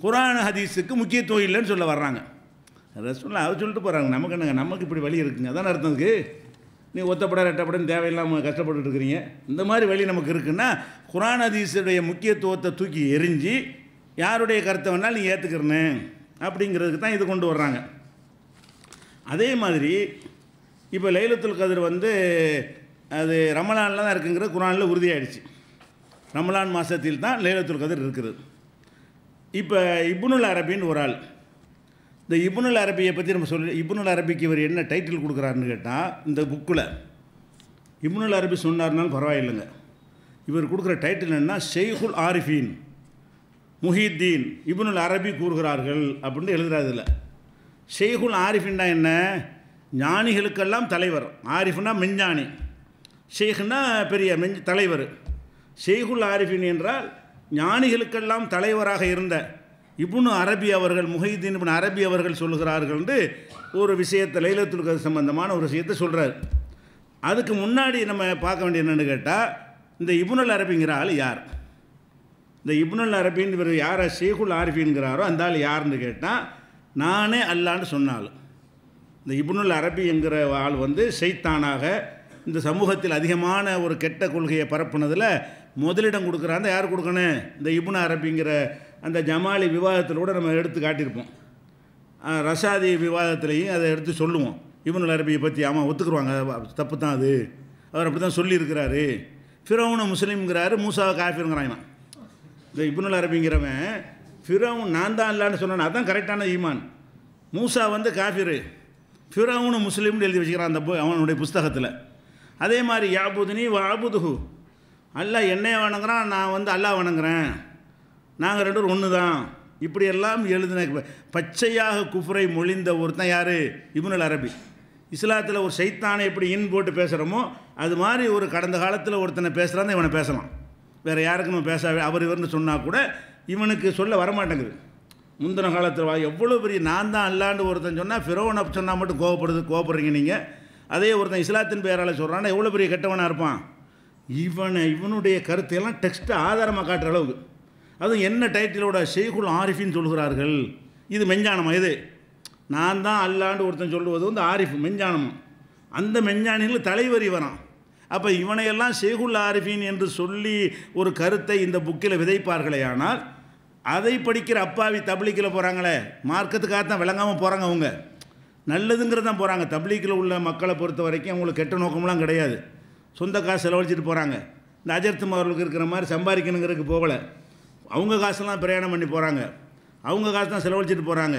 குர்ஆன் ஹதீஸுக்கு முக்கியத்துவம் இல்லைன்னு சொல்ல வர்றாங்க. ரசூலுல்லாஹ் அவர் சொல்லிட்டு போகிறாங்க. நமக்கு என்னங்க, நமக்கு இப்படி வழி இருக்குங்க. அதான் அர்த்தத்துக்கு நீ ஒத்தப்பட ரெட்டப்படன்னு தேவையில்லாமல் கஷ்டப்பட்டு இருக்கிறீங்க. இந்த மாதிரி வழி நமக்கு இருக்குன்னா குர்ஆன் ஹதீஸுடைய முக்கியத்துவத்தை தூக்கி எரிஞ்சு யாருடைய கருத்தை வேணாலும் நீ ஏற்றுக்கிறனே அப்படிங்கிறதுக்கு தான் இது கொண்டு வர்றாங்க. அதே மாதிரி இப்போ லைலத்துல் கத்ர் வந்து அது ரமலானில் தான் இருக்குங்கிறது குர்ஆனில் உறுதியாகிடுச்சு. ரமலான் மாதத்தில் தான் லைலத்துல் கத்ர் இருக்குது. இப்போ இப்னுல் அரபின்னு ஒரு ஆள். இந்த இப்னுல் அரபியை பற்றி நம்ம இப்னுல் அரபிக்கு இவர் என்ன டைட்டில் கொடுக்குறாருன்னு கேட்டால், இந்த புக்கில் இப்னுல் அரபி சொன்னார்னாலும் பரவாயில்லைங்க, இவர் கொடுக்குற டைட்டில் என்னன்னா ஷெய்குல் ஆரிஃபீன் முஹித்தீன் இப்னுல் அரபி கூறுகிறார்கள் அப்படின்னு எழுதுறாதில்ல. ஷெய்குல் ஆரிஃபின்னா என்ன? ஞானிகளுக்கெல்லாம் தலைவர். ஆரிஃப்னா மெஞ்ஞானி, ஷேഖ்னா பெரிய தலைவர். ஷெய்குல் ஆரிஃபின் என்றால் ஞானிகளுக்கெல்லாம் தலைவராக இருந்த இப்னு அரபி அவர்கள், முஹித்தீன் இப்னு அரபி அவர்கள் சொல்லுகிறார்கள் என்று ஒரு விஷயத்தை, லைலத்துல் கத்ர் சம்பந்தமான ஒரு விஷயத்தை சொல்கிறார். அதுக்கு முன்னாடி நம்ம பார்க்க வேண்டிய என்னென்னு கேட்டால், இந்த இப்னுல் அரபிங்கிற ஆள் யார்? இந்த இப்னுல் அரபின்னு இவர் யாரை ஷெய்குல் ஆரிஃபின்கிறாரோ அந்த ஆள் யாருன்னு கேட்டால், நானே அல்லான்னு சொன்னாலும். இந்த இப்னுல் அரபி என்கிற ஆள் வந்து ஷைத்தானாக இந்த சமூகத்தில் அதிகமான ஒரு கெட்ட கொள்கையை பரப்புனதில் முதலிடம் கொடுக்குறாங்க. யார் கொடுக்கணும்? இந்த இப்னு அரபிங்கிற அந்த ஜமாலி விவாதத்தில் கூட நம்ம எடுத்து காட்டியிருப்போம். ரஷாதி விவாதத்திலையும் அதை எடுத்து சொல்லுவோம். இப்னுல் அரபியை பற்றி ஆமாம் ஒத்துக்குருவாங்க, தப்பு தான் அது, அவர் அப்படி தான் சொல்லியிருக்கிறாரு. ஃபிரௌன முஸ்லீம்ங்கிறாரு, மூசாவை காஃபிருங்கிறாங்க. இந்த இப்னுல் அரபிங்கிறவன் ஃபிரௌன் நான் தான் இல்லான்னு சொன்னான், அதுதான் கரெக்டான ஈமான். மூசா வந்து காஃபிரு, ஃபிரௌனு முஸ்லீம்னு எழுதி வச்சுக்கிறான் அந்த அவனுடைய புஸ்தகத்தில். அதே மாதிரி யாபுதுனி வாபுதுஹு, அல்லாஹ் என்னைய வணங்குறான், நான் வந்து அல்லாஹ் வணங்குறேன், நாங்கள் ரெண்டு பேரும் ஒன்று தான், இப்படியெல்லாம் எழுதின பச்சையாக குஃப்ரை மொழிந்த ஒருத்தன் யார்? இப்னுல் அரபி. இஸ்லாத்தில் ஒரு ஷைத்தானை எப்படி இன் போட்டு பேசுகிறோமோ அது மாதிரி ஒரு கடந்த காலத்தில் ஒருத்தனை பேசுகிறான், இவனை பேசலாம். வேறு யாருக்கும் நம்ம பேச அவர் இவர்னு சொன்னால் கூட இவனுக்கு சொல்ல வரமாட்டேங்குது. முந்தின காலத்தில் எவ்வளோ பெரிய நான் தான் அல்லாண்டு ஒருத்தன் சொன்னால் ஃபிரௌன் அப்படி சொன்னால் மட்டும் கோவப்படுறீங்க நீங்கள். அதே ஒருத்தன் இஸ்லாத்தின் பெயரால் சொல்கிறான்னா எவ்வளோ பெரிய கெட்டவனாக இருப்பான். இவனுடைய கருத்தையெல்லாம் டெக்ஸ்ட்டை ஆதாரமாக காட்டுற அளவுக்கு, அதுவும் என்ன டைட்டிலோட ஷேகுல் ஆரிஃபின்னு சொல்கிறார்கள். இது மெஞ்ஞானமாக? இது நான் தான் அல்லாண்டு ஒருத்தன் சொல்லுவது வந்து ஆரிஃப் மெஞ்ஞானமும். அந்த மெஞ்ஞானிகள் தலைவரி வரான். அப்போ இவனையெல்லாம் ஷேகுல் ஆரிஃபின் என்று சொல்லி ஒரு கருத்தை இந்த புக்கில் விதைப்பார்களே, ஆனால் அதை படிக்கிற அப்பாவி தப்லீக்கில் போகிறாங்களே, மார்க்கத்துக்காகத்தான் விளங்காமல் போகிறாங்க. அவங்க நல்லதுங்கிறது தான் போகிறாங்க. தப்லீக்கில் உள்ள மக்களை பொறுத்த வரைக்கும் அவங்களுக்கு கெட்ட நோக்கம்லாம் கிடையாது. சொந்த காசு செலவழிச்சிட்டு போகிறாங்க. இந்த அஜர்த்தும் அவர்களுக்கு இருக்கிற மாதிரி சம்பாதிக்கணுங்கிறதுக்கு போகலை. அவங்க காசெல்லாம் பிரயாணம் பண்ணி போகிறாங்க, அவங்க காசு தான் செலவழிச்சிட்டு போகிறாங்க,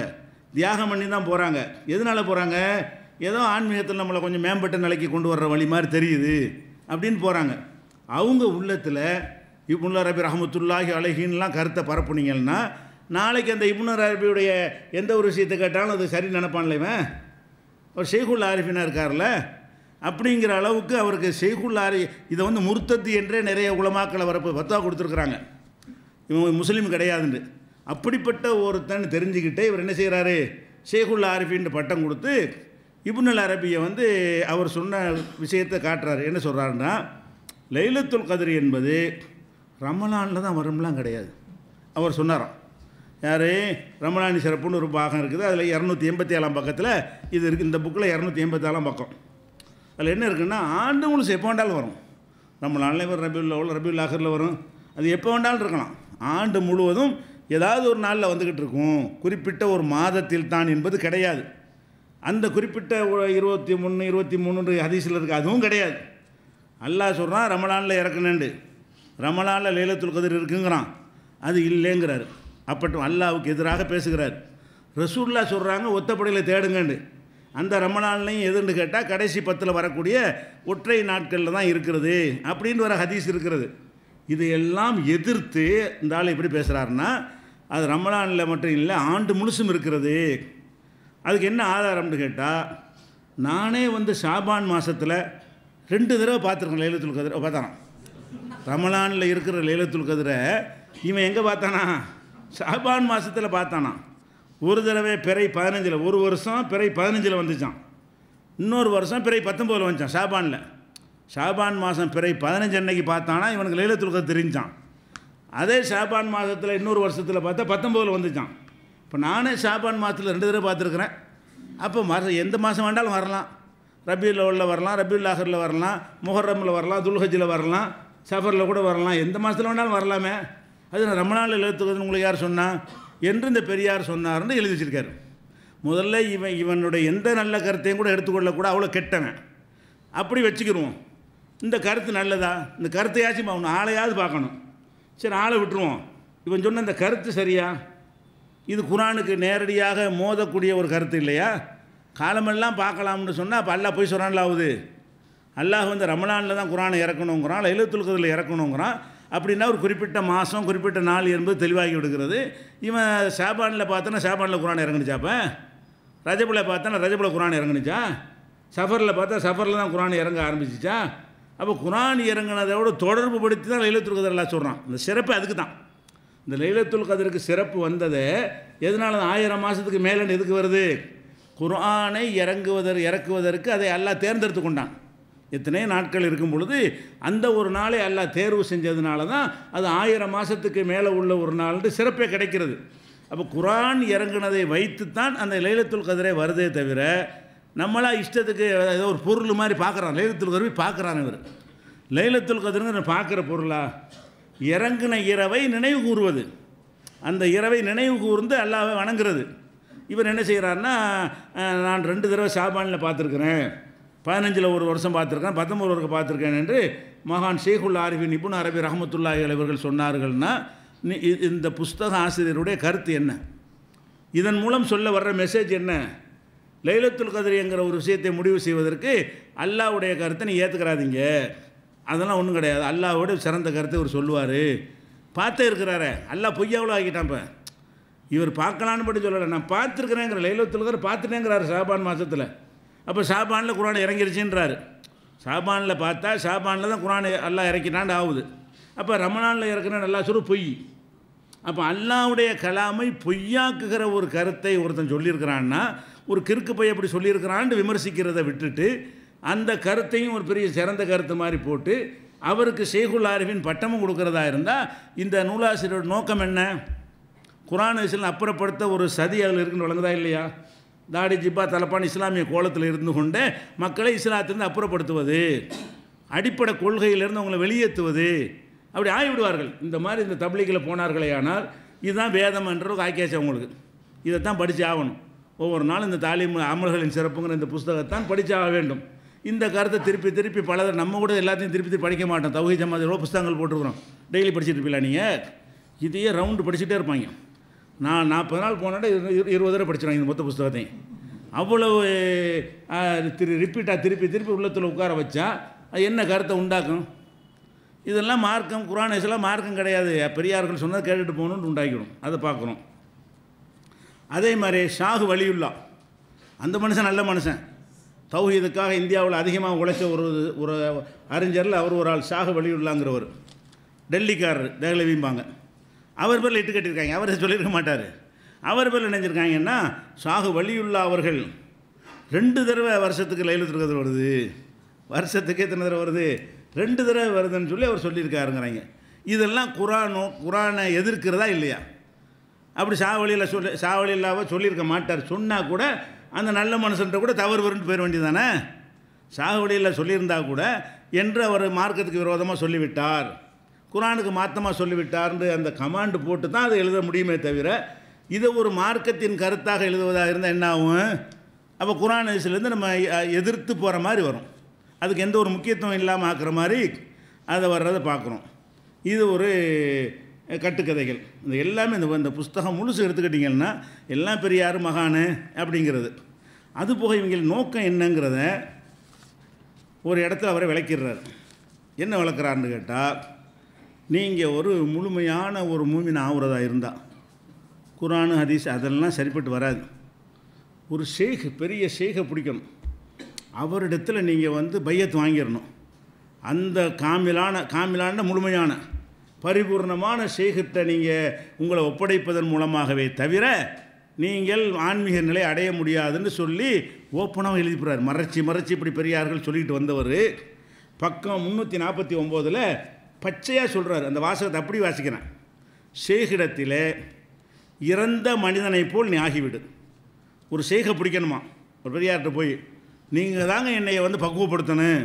தியாகம் பண்ணி தான் போகிறாங்க. எதனால் போகிறாங்க? ஏதோ ஆன்மீகத்தில் நம்மளை கொஞ்சம் மேம்பட்ட நிலைக்கு கொண்டு வர்ற வழி மாதிரி தெரியுது அப்படின்னு போகிறாங்க. அவங்க உள்ளத்தில் இப்னுல் அரபி ரஹமத்துல்லாஹி அலைஹின்லாம் கருத்தை பரப்புனீங்கன்னா நாளைக்கு அந்த இப்னுல் அரபியுடைய எந்த ஒரு விஷயத்தை கேட்டாலும் அது சரி நினைப்பான்ல. இவன் ஒரு ஷேகுல் ஆரிஃபினாக இருக்கார்ல, அப்படிங்கிற அளவுக்கு அவருக்கு ஷேகுல் ஆரி இதை வந்து முர்த்தத்து என்றே நிறைய உலமாக்களை வரப்பு பத்தா கொடுத்துருக்குறாங்க. இவன் முஸ்லீம் கிடையாதுன்னு. அப்படிப்பட்ட ஒருத்தன் தெரிஞ்சுக்கிட்டே இவர் என்ன செய்கிறாரு? ஷேகுல் ஆரிஃபின்னு பட்டம் கொடுத்து இப்னுல் அரபியை வந்து அவர் சொன்ன விஷயத்தை காட்டுறாரு. என்ன சொல்கிறாருன்னா, லைலத்துல் கத்ர் என்பது ரமலானில் தான் வரும்லாம் கிடையாது. அவர் சொன்னாராம். யார்? ரமலானி சிறப்புன்னு ஒரு பாகம் இருக்குது, அதில் 287 பக்கத்தில் இது இருக்குது. இந்த புக்கில் 287 பக்கம். அதில் என்ன இருக்குன்னா, ஆண்டு முழுசு எப்போ வேண்டாலும் வரும். ரமலானில் வரும், ரபியுல் ஆஹிரில் வரும், அது எப்போ வேண்டாலும் இருக்கலாம். ஆண்டு முழுவதும் ஏதாவது ஒரு நாளில் வந்துக்கிட்டு இருக்கும். குறிப்பிட்ட ஒரு மாதத்தில் தான் என்பது கிடையாது. அந்த குறிப்பிட்ட 23 23 ஹதீஸில் இருக்குது, அதுவும் கிடையாது. அல்லாஹ் சொல்கிறான் ரமலானில் இறக்கணுண்டு, ரமலானில் லைலத்துல் கத்ர் இருக்குங்கிறான், அது இல்லைங்கிறார். அப்பட்டும் அல்லாஹ்வுக்கு எதிராக பேசுகிறார். ரசூலுல்லாஹ் சொல்கிறாங்க ஒத்தப்படையில் தேடுங்கண்டு. அந்த ரமலான்லையும் எதுன்னு கேட்டால் கடைசி 10 வரக்கூடிய ஒற்றை நாட்களில் தான் இருக்கிறது அப்படின்னு வர ஹதீஸ் இருக்கிறது. இதையெல்லாம் எதிர்த்து இந்த ஆள் எப்படி பேசுகிறாருன்னா, அது ரமலானில் மட்டும் இல்லை ஆண்டு முழுசும் இருக்கிறது. அதுக்கு என்ன ஆதாரம்னு கேட்டால், நானே வந்து ஷாபான் மாதத்தில் 2 தடவை பார்த்துருக்கேன் லைலத்துல் கத்ரை. பார்த்தானா? ரமலானில் இருக்கிற லைலத்துல் கத்ரை இவன் எங்கே பார்த்தானா? ஷாபான் மாதத்தில் பார்த்தானா. ஒரு தடவை பிறை 15, ஒரு வருஷம் பிறை 15 வந்துச்சான், இன்னொரு வருஷம் பிறை 19 வந்துச்சான். ஷாபான் மாதம் பிறை 15 அன்னைக்கு பார்த்தானா இவனுக்கு லைலத்துல் கத்ர் தெரிஞ்சான். அதே ஷாபான் மாதத்தில் இன்னொரு வருஷத்தில் பார்த்தா 19 வந்துச்சான். இப்போ நானே ஷாபான் மாதத்தில் 2 தடவை பார்த்துருக்குறேன். அப்போ எந்த மாதம் வேண்டாலும் வரலாம். ரபியுல் அவ்வலில் வரலாம், ரபியுல் ஆஹிரில் வரலாம், முஹர்ரமில் வரலாம், துல்ஹஜ்ஜில் வரலாம், சஃபரில் கூட வரலாம், எந்த மாதத்தில் வேணாலும் வரலாமே. அது ரமலானில் லைலத்துல் கத்ர் உங்களுக்கு யார் சொன்னா என்று இந்த பெரியார் சொன்னார்னு எழுதி வச்சிருக்காரு. முதல்ல இவனுடைய எந்த நல்ல கருத்தையும் கூட எடுத்துக்கொள்ளக்கூட, அவ்வளோ கெட்டவன். அப்படி வச்சுக்கிடுவோம். இந்த கருத்து நல்லதா? இந்த கருத்தையாச்சும் அவன் ஆளையாவது பார்க்கணும். சரி, ஆளை விட்டுருவோம். இவன் சொன்ன இந்த கருத்து சரியா? இது குரானுக்கு நேரடியாக மோதக்கூடிய ஒரு கருத்து இல்லையா? காலமெல்லாம் பார்க்கலாம்னு சொன்னால் அப்போ அல்லாஹ் போய் சொல்கிறான்ல ஆகுது. அல்லாஹ் வந்து ரமலானில் தான் குரானை இறக்கணுங்கிறான், லைலத்துல் கத்ரில் இறக்கணுங்கிறான். அப்படின்னா ஒரு குறிப்பிட்ட மாதம் குறிப்பிட்ட நாள் என்பது தெளிவாகி விடுகிறது. இவன் ஷாபானில் பார்த்தோன்னா ஷாபானில் குரான் இறங்குனுச்சாப்ப, ரஜபில் பார்த்தோன்னா ரஜபில் குரான் இறங்குனுச்சா, சஃபரில் பார்த்தா சஃபரில் தான் குரான் இறங்க ஆரம்பிச்சிச்சா? அப்போ குரான் இறங்கினதோட தொடர்பு படுத்தி தான் லைலத்துல் கத்ர் எல்லாம் சொல்கிறான். இந்த சிறப்பு அதுக்கு தான். இந்த லைலத்துல் கத்ருக்கு சிறப்பு வந்தது எதனால? 1000 மாதத்துக்கு மேலே எதுக்கு வருது? குர்ஆனை இறக்குவதற்கு அதை அல்லாஹ் தேர்ந்தெடுத்து கொண்டான். எத்தனை நாட்கள் இருக்கும் பொழுது அந்த ஒரு நாளை அல்லாஹ் தேர்வு செஞ்சதுனால தான் அது 1000 மாதத்துக்கு மேலே உள்ள ஒரு நாள்னு சிறப்பே கிடைக்கிறது. அப்போ குர்ஆன் இறங்குனதை வைத்துத்தான் அந்த லைலத்துல் கத்ரே வருதே தவிர நம்மளா இஷ்டத்துக்கு ஏதோ ஒரு பொருள் மாதிரி பார்க்குறான். லைலத்துல் கத்ர் பார்க்குறான். இவர் லைலத்துல் கத்ருங்கிற பார்க்குற பொருளா? இறங்குன இரவை நினைவு கூறுவது, அந்த இரவை நினைவு கூர்ந்து அல்லாஹ்வை வணங்குறது. இவர் என்ன செய்கிறாருன்னா, நான் 2 தடவை ஷாபானில் பார்த்துருக்குறேன், 15 ஒரு வருஷம் பார்த்துருக்கேன், 19 வருஷம் பார்த்துருக்கேன் என்று மகான் ஷேகுல் ஆரிஃபின் இப்னு அரபி ரஹ்மத்துல்லாஹி அலைஹி அவர்கள் சொன்னார்கள்னா, இந்த புஸ்தக ஆசிரியருடைய கருத்து என்ன? இதன் மூலம் சொல்ல வர்ற மெசேஜ் என்ன? லைலத்துல் கத்ர் என்கிற ஒரு விஷயத்தை முடிவு செய்வதற்கு அல்லாஹ்வுடைய கருத்தை நீ ஏற்றுக்கிறாதீங்க, அதெல்லாம் ஒன்றும் கிடையாது. அல்லாஹ்வோட சிறந்த கருத்தை இவர் சொல்லுவார். பார்த்தே இருக்கிறாரே, அல்லாஹ் பொய்யாவளோ ஆக்கிட்டான். இப்போ இவர் பார்க்கலான்னு படி சொல்லலை, நான் பார்த்துருக்குறேங்கிற லைலத்துல் கத்ர் பார்த்துட்டேங்கிறாரு ஷாபான் மாதத்தில். அப்போ ஷாபானில் குர்ஆன் இறங்கிருச்சுன்றாரு. ஷாபானில் பார்த்தா ஷாபானில் தான் குர்ஆன் அல்லாஹ் இறக்கிட்டாண்டு ஆகுது. அப்போ ரமணானில் இறக்குனா நல்லா சொல்ல பொய். அப்போ அல்லாஹ்வுடைய கலாமை பொய்யாக்குகிற ஒரு கருத்தை ஒருத்தன் சொல்லியிருக்கிறான்னா, ஒரு கிறுக்கு பைய அப்படி சொல்லியிருக்கிறான்னு விமர்சிக்கிறத விட்டுட்டு அந்த கருத்தையும் ஒரு பெரிய சிறந்த கருத்து மாதிரி போட்டு அவருக்கு ஷேகுல் ஆரிஃபின் பட்டமும் கொடுக்குறதா இருந்தால் இந்த நூலாசிரியரோட நோக்கம் என்ன? குர்ஆன் இஸ்லாம் அப்புறப்படுத்த ஒரு சதி அதில் இருக்குன்னு வழங்குதா இல்லையா? தாடி ஜிப்பா தலப்பான் இஸ்லாமிய கோலத்தில் இருந்து கொண்டு மக்களை இஸ்லாத்திலிருந்து அப்புறப்படுத்துவது, அடிப்படை கொள்கையிலிருந்து அவங்களை வெளியேற்றுவது, அப்படி ஆகிவிடுவார்கள். இந்த மாதிரி இந்த தப்லீகில் போனார்களே ஆனால் இதுதான் வேதம் என்ற ஆக்கியாச்சு அவங்களுக்கு. இதைத்தான் படித்து ஆகணும். ஒவ்வொரு நாளும் இந்த தாலீம் அமல்களின் சிறப்புங்கிற இந்த புஸ்தகத்தான் படித்தாக வேண்டும். இந்த கருத்தை திருப்பி திருப்பி பலர், நம்ம கூட எல்லாத்தையும் திருப்பி திருப்பி படிக்க மாட்டோம். தௌஹீத் ஜமாத் எவ்வளோ புஸ்தகங்கள் போட்டிருக்கிறோம், டெய்லி படிச்சுட்டு இருப்பீங்களா நீங்கள்? இதையே ரவுண்டு படிச்சுட்டே இருப்பாங்க. நான் 40 நாள் போனாட்டா 20 தடவை படிச்சிடுவாங்க இந்த மொத்த புஸ்தகத்தையும். அவ்வளவு ரிப்பீட்டாக திருப்பி திருப்பி உள்ளத்தில் உட்கார வச்சா அது என்ன கருத்தை உண்டாக்கும்? இதெல்லாம் மார்க்கம், குர்ஆன் எல்லாம் மார்க்கம் கிடையாது. பெரியார்கள் சொன்னது கேட்டுட்டு போகணுன்னு உண்டாக்கிடும். அதை பார்க்குறோம். அதே மாதிரி ஷாஹு வலியுல்லா, அந்த மனுஷன் நல்ல மனுஷன். தௌஹீதுக்காக இந்தியாவில் அதிகமாக உழைச்ச ஒரு அறிஞரில் அவர் ஒரு ஆள் ஷாஹு வலியுல்லாங்கிறவர். டெல்லிக்காரர், தேகலவிம்பாங்க. அவர் பேரில் இட்டு கட்டியிருக்காங்க. அவர் சொல்லியிருக்க மாட்டார். அவர் பேரில் நினைஞ்சிருக்காங்கன்னா, ஷாஹு வலியுல்லா அவர்கள் 2 தடவை வருஷத்துக்கு லைலத்துல் கத்ர் வருது, வருஷத்துக்கு எத்தனை தடவை வருது? 2 தடவை வருதுன்னு சொல்லி அவர் சொல்லியிருக்காருங்கிறாங்க. இதெல்லாம் குர்ஆனை எதிர்க்கிறதா இல்லையா? அப்படி ஷாவலில்லாவை சொல்லியிருக்க மாட்டார். சொன்னால் கூட அந்த நல்ல மனுஷன்ட்ட கூட தவறு வரும்னு போயிட வேண்டியதானே? ஷாவலில்லா சொல்லியிருந்தா கூட என்று அவர் மார்க்கத்துக்கு விரோதமாக சொல்லிவிட்டார், குர்ஆனுக்கு மாற்றமாக சொல்லிவிட்டார்னு அந்த கமாண்டு போட்டு தான் அதை எழுத முடியுமே தவிர, இதை ஒரு மார்க்கத்தின் கருத்தாக எழுதுவதாக இருந்தால் என்ன ஆகும்? அப்போ குர்ஆன் ஹதீஸ்லேருந்து நம்ம எதிர்த்து போகிற மாதிரி வரும். அதுக்கு எந்த ஒரு முக்கியத்துவம் இல்லாமல் ஆக்குற மாதிரி அதை வர்றதை பார்க்குறோம். இது ஒரு கட்டுக்கதைகள். இந்த எல்லாமே இந்த புஸ்தகம் முழுசு எடுத்துக்கிட்டிங்கன்னா எல்லாம் பெரியார் மகானு அப்படிங்கிறது. அதுபோக இவங்க நோக்கம் என்னங்கிறத ஒரு இடத்துல அவரை விளக்கிடுறார். என்ன விளக்குறாருன்னு கேட்டால், நீங்கள் ஒரு முழுமையான ஒரு மூமின் ஆகுறதா இருந்தால் குர்ஆன் ஹதீஸ் அதெல்லாம் சரிப்பட்டு வராது. ஒரு ஷேக், பெரிய ஷேக்கை பிடிக்கணும், அவரிடத்தில் நீங்கள் பையத் வாங்கிடணும். அந்த காமிலான முழுமையான பரிபூர்ணமான ஷேக்கிட்ட நீங்கள் உங்களை ஒப்படைப்பதன் மூலமாகவே தவிர நீங்கள் ஆன்மீக நிலை அடைய முடியாதுன்னு சொல்லி ஓப்பனாக எழுதிப்புறார். மறைச்சி இப்படி பெரியார்கள் சொல்லிக்கிட்டு வந்தவர் பக்கம் 349 பச்சையாக சொல்கிறார். அந்த வாசகத்தை அப்படி வாசிக்கிறேன். ஷேக்கிடத்தில் இறந்த மனிதனை போல் நீ ஆகிவிடு. ஒரு ஷேக்கை பிடிக்கணுமா, ஒரு பெரியார்கிட்ட போய் நீங்கள் தாங்க என்னை பக்குவப்படுத்தணும்,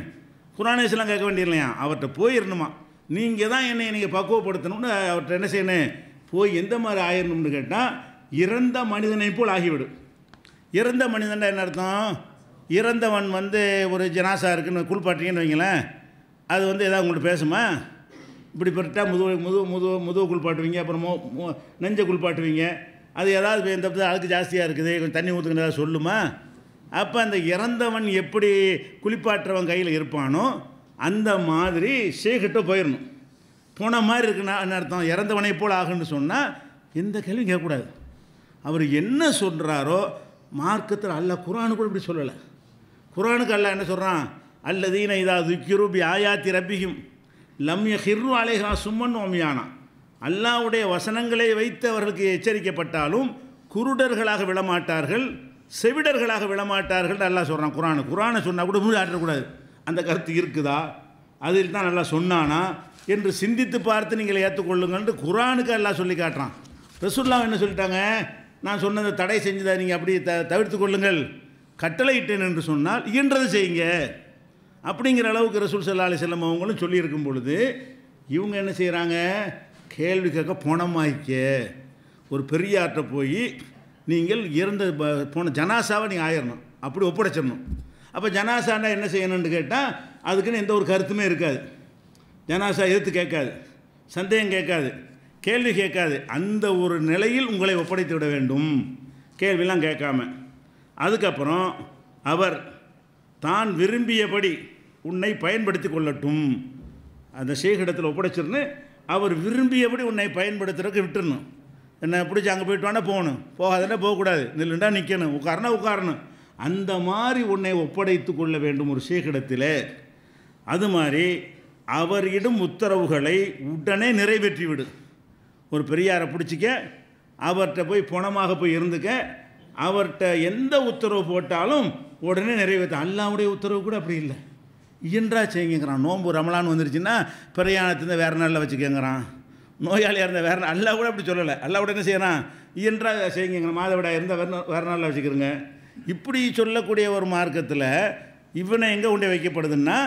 குர்ஆன் ஹதீஸ்லாம் கேட்க வேண்டியதில்லையா, அவர்கிட்ட போயிடணுமா, நீங்கள் தான் என்னை நீங்கள் பக்குவப்படுத்தணும்னு அவர்கிட்ட என்ன செய்யணும், போய் எந்த மாதிரி ஆயிடணும்னு கேட்டால் இறந்த மனிதனை போல் ஆகிவிடும். இறந்த மனிதன் என்ன அர்த்தம்? இறந்தவன் ஒரு ஜனாசா இருக்குன்னு குளிப்பாட்டிங்கன்னு வைங்களேன், அது ஏதாவது உங்கள்கிட்ட பேசுமா? இப்படி பட்டா முதுகு குளிப்பாட்டுவீங்க, அப்புறம் நெஞ்சை குளிப்பாட்டுவீங்க, அது ஏதாவது இந்த அழுக்கு ஜாஸ்தியாக இருக்குது கொஞ்சம் தண்ணி ஊற்றுக்குன்னு ஏதாவது சொல்லுமா? அப்போ அந்த இறந்தவன் எப்படி குளிப்பாட்டுறவன் கையில் இருப்பானோ அந்த மாதிரி ஷேக்கிட்ட போயிடணும். போன மாதிரி இருக்குன்னா என்ன அர்த்தம்? இறந்தவனை போல் ஆகுன்னு சொன்னால் எந்த கேள்வியும் கேட்கக்கூடாது. அவர் என்ன சொல்கிறாரோ மார்க்கத்தில் அல்லாஹ் குர்ஆனு கூட இப்படி சொல்லலை. குர்ஆனுக்கு அல்லாஹ் என்ன சொல்கிறான்? அல்லதீன இதா துக்கிரு பி ஆயாத்தி ரப்பிஹிம் லம் யஹிர்ரு அலைஹா சும்மன் உம்யானா. அல்லாஹ்வுடைய வசனங்களை வைத்து அவர்களுக்கு எச்சரிக்கப்பட்டாலும் குருடர்களாக விழமாட்டார்கள், செவிடர்களாக விழமாட்டார்கள் அல்லாஹ் சொல்கிறான். குர்ஆனை சொன்னால் கூட மூடி ஆட்டக்கூடாது. அந்த கருத்து இருக்குதா, அதில் தான் நல்லா சொன்னானா என்று சிந்தித்து பார்த்து நீங்கள் ஏற்றுக்கொள்ளுங்கள்னு குர்ஆனுக்கு அல்லாஹ் சொல்லி காட்டுறான். ரசூலுல்லாஹ் என்ன சொல்லிட்டாங்க, நான் சொன்னதை தடை செஞ்சதை நீங்கள் அப்படி தவிர்த்து கொள்ளுங்கள், கட்டளையிட்டேன் என்று சொன்னால் இயன்றதை செய்யுங்க அப்படிங்கிற அளவுக்கு ரசூல் ஸல்லல்லாஹு அலைஹி வஸல்லம் அவங்களும் சொல்லியிருக்கும் பொழுது இவங்க என்ன செய்கிறாங்க, கேள்வி கேட்க பணமாய்க்க ஒரு பெரியார்கிட்ட போய் நீங்கள் இறந்த போன ஜனாசாவை நீங்கள் ஆயிடணும், அப்படி ஒப்படைச்சிடணும். அப்போ ஜனாசானா என்ன செய்யணும்னு கேட்டால் அதுக்குன்னு எந்த ஒரு கருத்துமே இருக்காது. ஜனாசா எதிர்த்து கேட்காது, சந்தேகம் கேட்காது, கேள்வி கேட்காது. அந்த ஒரு நிலையில் உங்களை ஒப்படைத்து விட வேண்டும், கேள்விலாம் கேட்காம. அதுக்கப்புறம் அவர் தான் விரும்பியபடி உன்னை பயன்படுத்தி கொள்ளட்டும், அந்த ஷேக்கிடத்தில் ஒப்படைச்சிருன்னு அவர் விரும்பியபடி உன்னை பயன்படுத்துறதுக்கு விட்டுடணும். என்ன பிடிச்சி அங்கே போயிட்டு வானா போகணும், போகாதன்னா போகக்கூடாது, நில்லுண்டா நிற்கணும், உட்காரனா உட்காரணும். அந்த மாதிரி உன்னை ஒப்படைத்து கொள்ள வேண்டும் ஒரு ஷேக்கிடத்தில். அது மாதிரி அவரிடம் உத்தரவுகளை உடனே நிறைவேற்றி விடு. ஒரு பெரியாரை பிடிச்சிக்க, அவர்கிட்ட போய் பணமாக போய் இருந்துக்க, அவர்கிட்ட எந்த உத்தரவு போட்டாலும் உடனே நிறைவேற்ற. அல்லாஹ்வுடைய உத்தரவு கூட அப்படி இல்லை, இயன்றா செய்யுங்கிறான். நோன்பு ரமலான் வந்துருச்சுன்னா பிரயாணத்துலேருந்து வேறு நாளில் வச்சுக்கங்கிறான், நோயாளியாக இருந்தால் வேறு நாள். அல்லாஹ் கூட அப்படி சொல்லலை. அல்லாஹ் கூட என்ன செய்யறான், இயன்றா செய்யுங்கிறான். மாதவிடாய் இருந்தால் வேறு நாளில் வச்சுக்கிறோங்க. இப்படி சொல்லக்கூடிய ஒரு மார்க்கத்தில் இவனை எங்கே கொண்டே வைக்கப்படுதுன்னா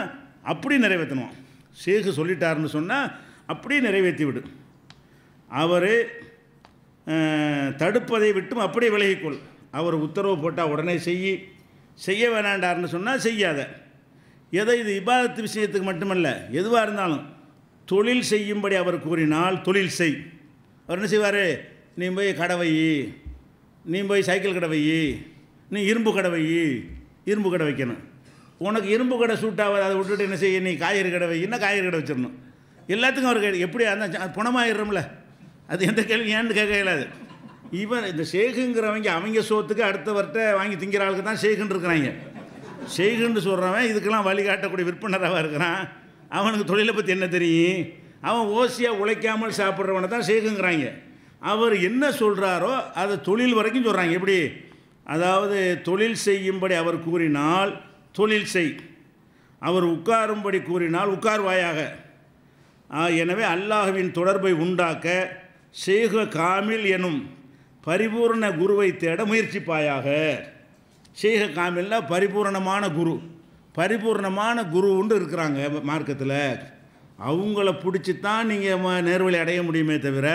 அப்படி நிறைவேற்றணும். ஷேக்கு சொல்லிட்டாருன்னு சொன்னால் அப்படியே நிறைவேற்றி விடு. அவர் தடுப்பதை விட்டும் அப்படியே விலகிக்கொள். அவர் உத்தரவு போட்டால் உடனே செய்ய வேணாண்டார்னு சொன்னால் செய்யாத. எதை இது இபாதத்து விஷயத்துக்கு மட்டுமல்ல, எதுவாக இருந்தாலும் தொழில் செய்யும்படி அவர் கூறினால் தொழில் செய். அவர் என்ன செய்வார், நீ போய் கடை வை, நீ போய் சைக்கிள் கடை வை, நீ இரும்பு கடை வை, இரும்பு கடை வைக்கணும். உனக்கு இரும்பு கடை சூட் ஆகாது, அதை விட்டுட்டு என்ன செய்ய, நீ காய்கறி கடை வைன்னா காய்கறி கடை வச்சிடணும். எல்லாத்துக்கும் அவர் எப்படி அந்த பணமாயிடுறோம்ல, அது எந்த கேள்வி ஏன்னு கேட்க இயலாது. இவன் இந்த ஷேக்குங்கிறவங்க அவங்க சோத்துக்கு அடுத்தவர்கிட்ட வாங்கி திங்கிற ஆளுக்கு தான் ஷேக்குன்னு இருக்கிறாங்க. ஷேக்குன்னு சொல்கிறவன் இதுக்கெல்லாம் வழிகாட்டக்கூடிய விற்பனராக இருக்கிறான். அவனுக்கு தொழிலை பற்றி என்ன தெரியும், அவன் ஓசியாக உழைக்காமல் சாப்பிட்றவனை தான் ஷேக்குங்கிறாங்க. அவர் என்ன சொல்கிறாரோ அதை தொழில் வரைக்கும் சொல்கிறாங்க. எப்படி, அதாவது தொழில் செய்யும்படி அவர் கூறினால் தொழில் செய், அவர் உட்காரும்படி கூறினால் உட்கார்வாயாக. எனவே அல்லாஹ்வின் தொடர்பை உண்டாக்க ஷேக காமில் எனும் பரிபூர்ண குருவை தேட முயற்சிப்பாயாக. ஷேக காமில்னா பரிபூர்ணமான குரு, பரிபூர்ணமான குருன்னு இருக்கிறாங்க மார்க்கத்தில். அவங்கள பிடிச்சி தான் நீங்கள் நேர்வழி அடைய முடியுமே தவிர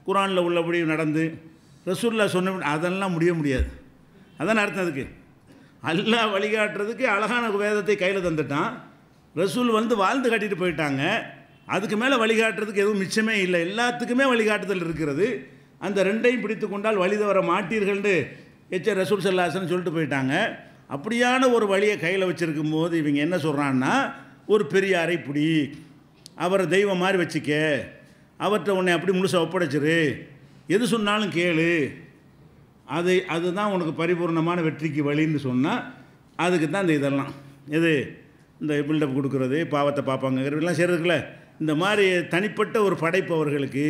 குரானில் உள்ளபடி நடந்து ரசூலுல்லாஹ் சொன்ன அதெல்லாம் முடியாது. அதான் அர்த்தம். அதுக்கு அல்லாஹ் வழிகாட்டுறதுக்கு அழகான வேதத்தை கையில் தந்துட்டான். ரசூல் வாழ்ந்து காட்டிட்டு போயிட்டாங்க. அதுக்கு மேலே வழிகாட்டுறதுக்கு எதுவும் மிச்சமே இல்லை. எல்லாத்துக்குமே வழிகாட்டுதல் இருக்கிறது. அந்த ரெண்டையும் பிடித்து கொண்டால் வழி தவற மாட்டீர்கள்னு ரசூல் ஸல்லல்லாஹு அலைஹி வஸல்லம் சொல்லிட்டு போயிட்டாங்க. அப்படியான ஒரு வழியை கையில் வச்சுருக்கும் போது இவங்க என்ன சொல்கிறான்னா, ஒரு பெரியாரை பிடி, அவரை தெய்வம் மாதிரி வச்சுக்க, அவர்கிட்ட உன்னை அப்படி முழுசாக ஒப்படைச்சிரு, எது சொன்னாலும் கேளு, அதுதான் உனக்கு பரிபூர்ணமான வெற்றிக்கு வழின்னு சொன்னால் அதுக்கு தான் இந்த இதெல்லாம் எது இந்த பில்டப் கொடுக்குறது, பாவத்தை பார்ப்பாங்கிறதெல்லாம் செய்கிறதுக்குல இந்த மாதிரி தனிப்பட்ட ஒரு படைப்பு அவர்களுக்கு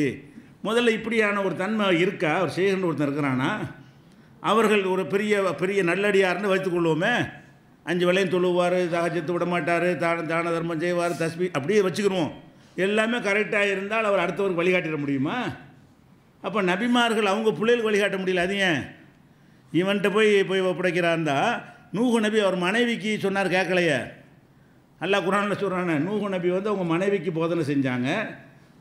முதல்ல இப்படியான ஒரு தன்மை இருக்கா? அவர் செய்கின்ற ஒருத்தன் இருக்கிறானா? அவர்கள் ஒரு பெரிய நல்லடியார்னு வைத்துக்கொள்வோமே, 5 வேளையும் தொழுவார், தஹஜ்ஜத் விட மாட்டார், தான தர்மம் செய்வார், தஸ்பீ அப்படியே வச்சுக்கிடுவோம். எல்லாமே கரெக்டாக இருந்தால் அவர் அடுத்தவருக்கு வழிகாட்டிட முடியுமா? அப்போ நபிமார்கள் அவங்க பிள்ளைகளுக்கு வழிகாட்ட முடியல. அது ஏன் இவன்கிட்ட போய் ஒப்படைக்கிறாருந்தா? நூஹு நபி அவர் மனைவிக்கு சொன்னார், கேட்கலையே. அல்லாஹ் குர்ஆனில் சொல்கிறானே, நூஹு நபி அவங்க மனைவிக்கு போதனை செஞ்சாங்க.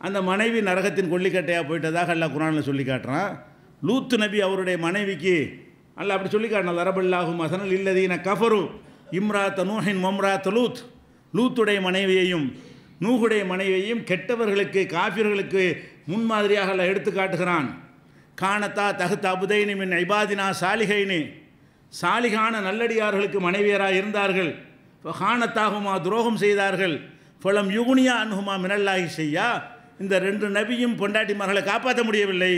அந்த மனைவி நரகத்தின் கொல்லிக்கட்டையாக போயிட்டதாக அல்லாஹ் குர்ஆனில் சொல்லி காட்டுறான். லூத்து நபி அவருடைய மனைவிக்கு அல்லாஹ் அப்படி சொல்லி காட்டினான், லரபல்லாஹு மஸனல் இல்லதீன கஃபரு இம்ராத்த நூஹின் மம்ராத்த லூத். லூத்துடைய மனைவியையும் நூஹுடைய மனைவியையும் கெட்டவர்களுக்கு காஃபிர்களுக்கு முன்மாதிரியாக அல்லாஹ் எடுத்து காட்டுகிறான். கானத்தா தகுத்த அபுதைனி மின் இபாதினா சாலிகைனி, சாலிகான நல்லடியார்களுக்கு மனைவியராக இருந்தார்கள். இப்போ கானத்தாகுமா துரோகம் செய்தார்கள். ஃபலம் யுகுனியா அன்ஹுமா மினல்லாஹி செய்யா, இந்த 2 நபியும் பொண்டாட்டி மகளை காப்பாற்ற முடியவில்லை.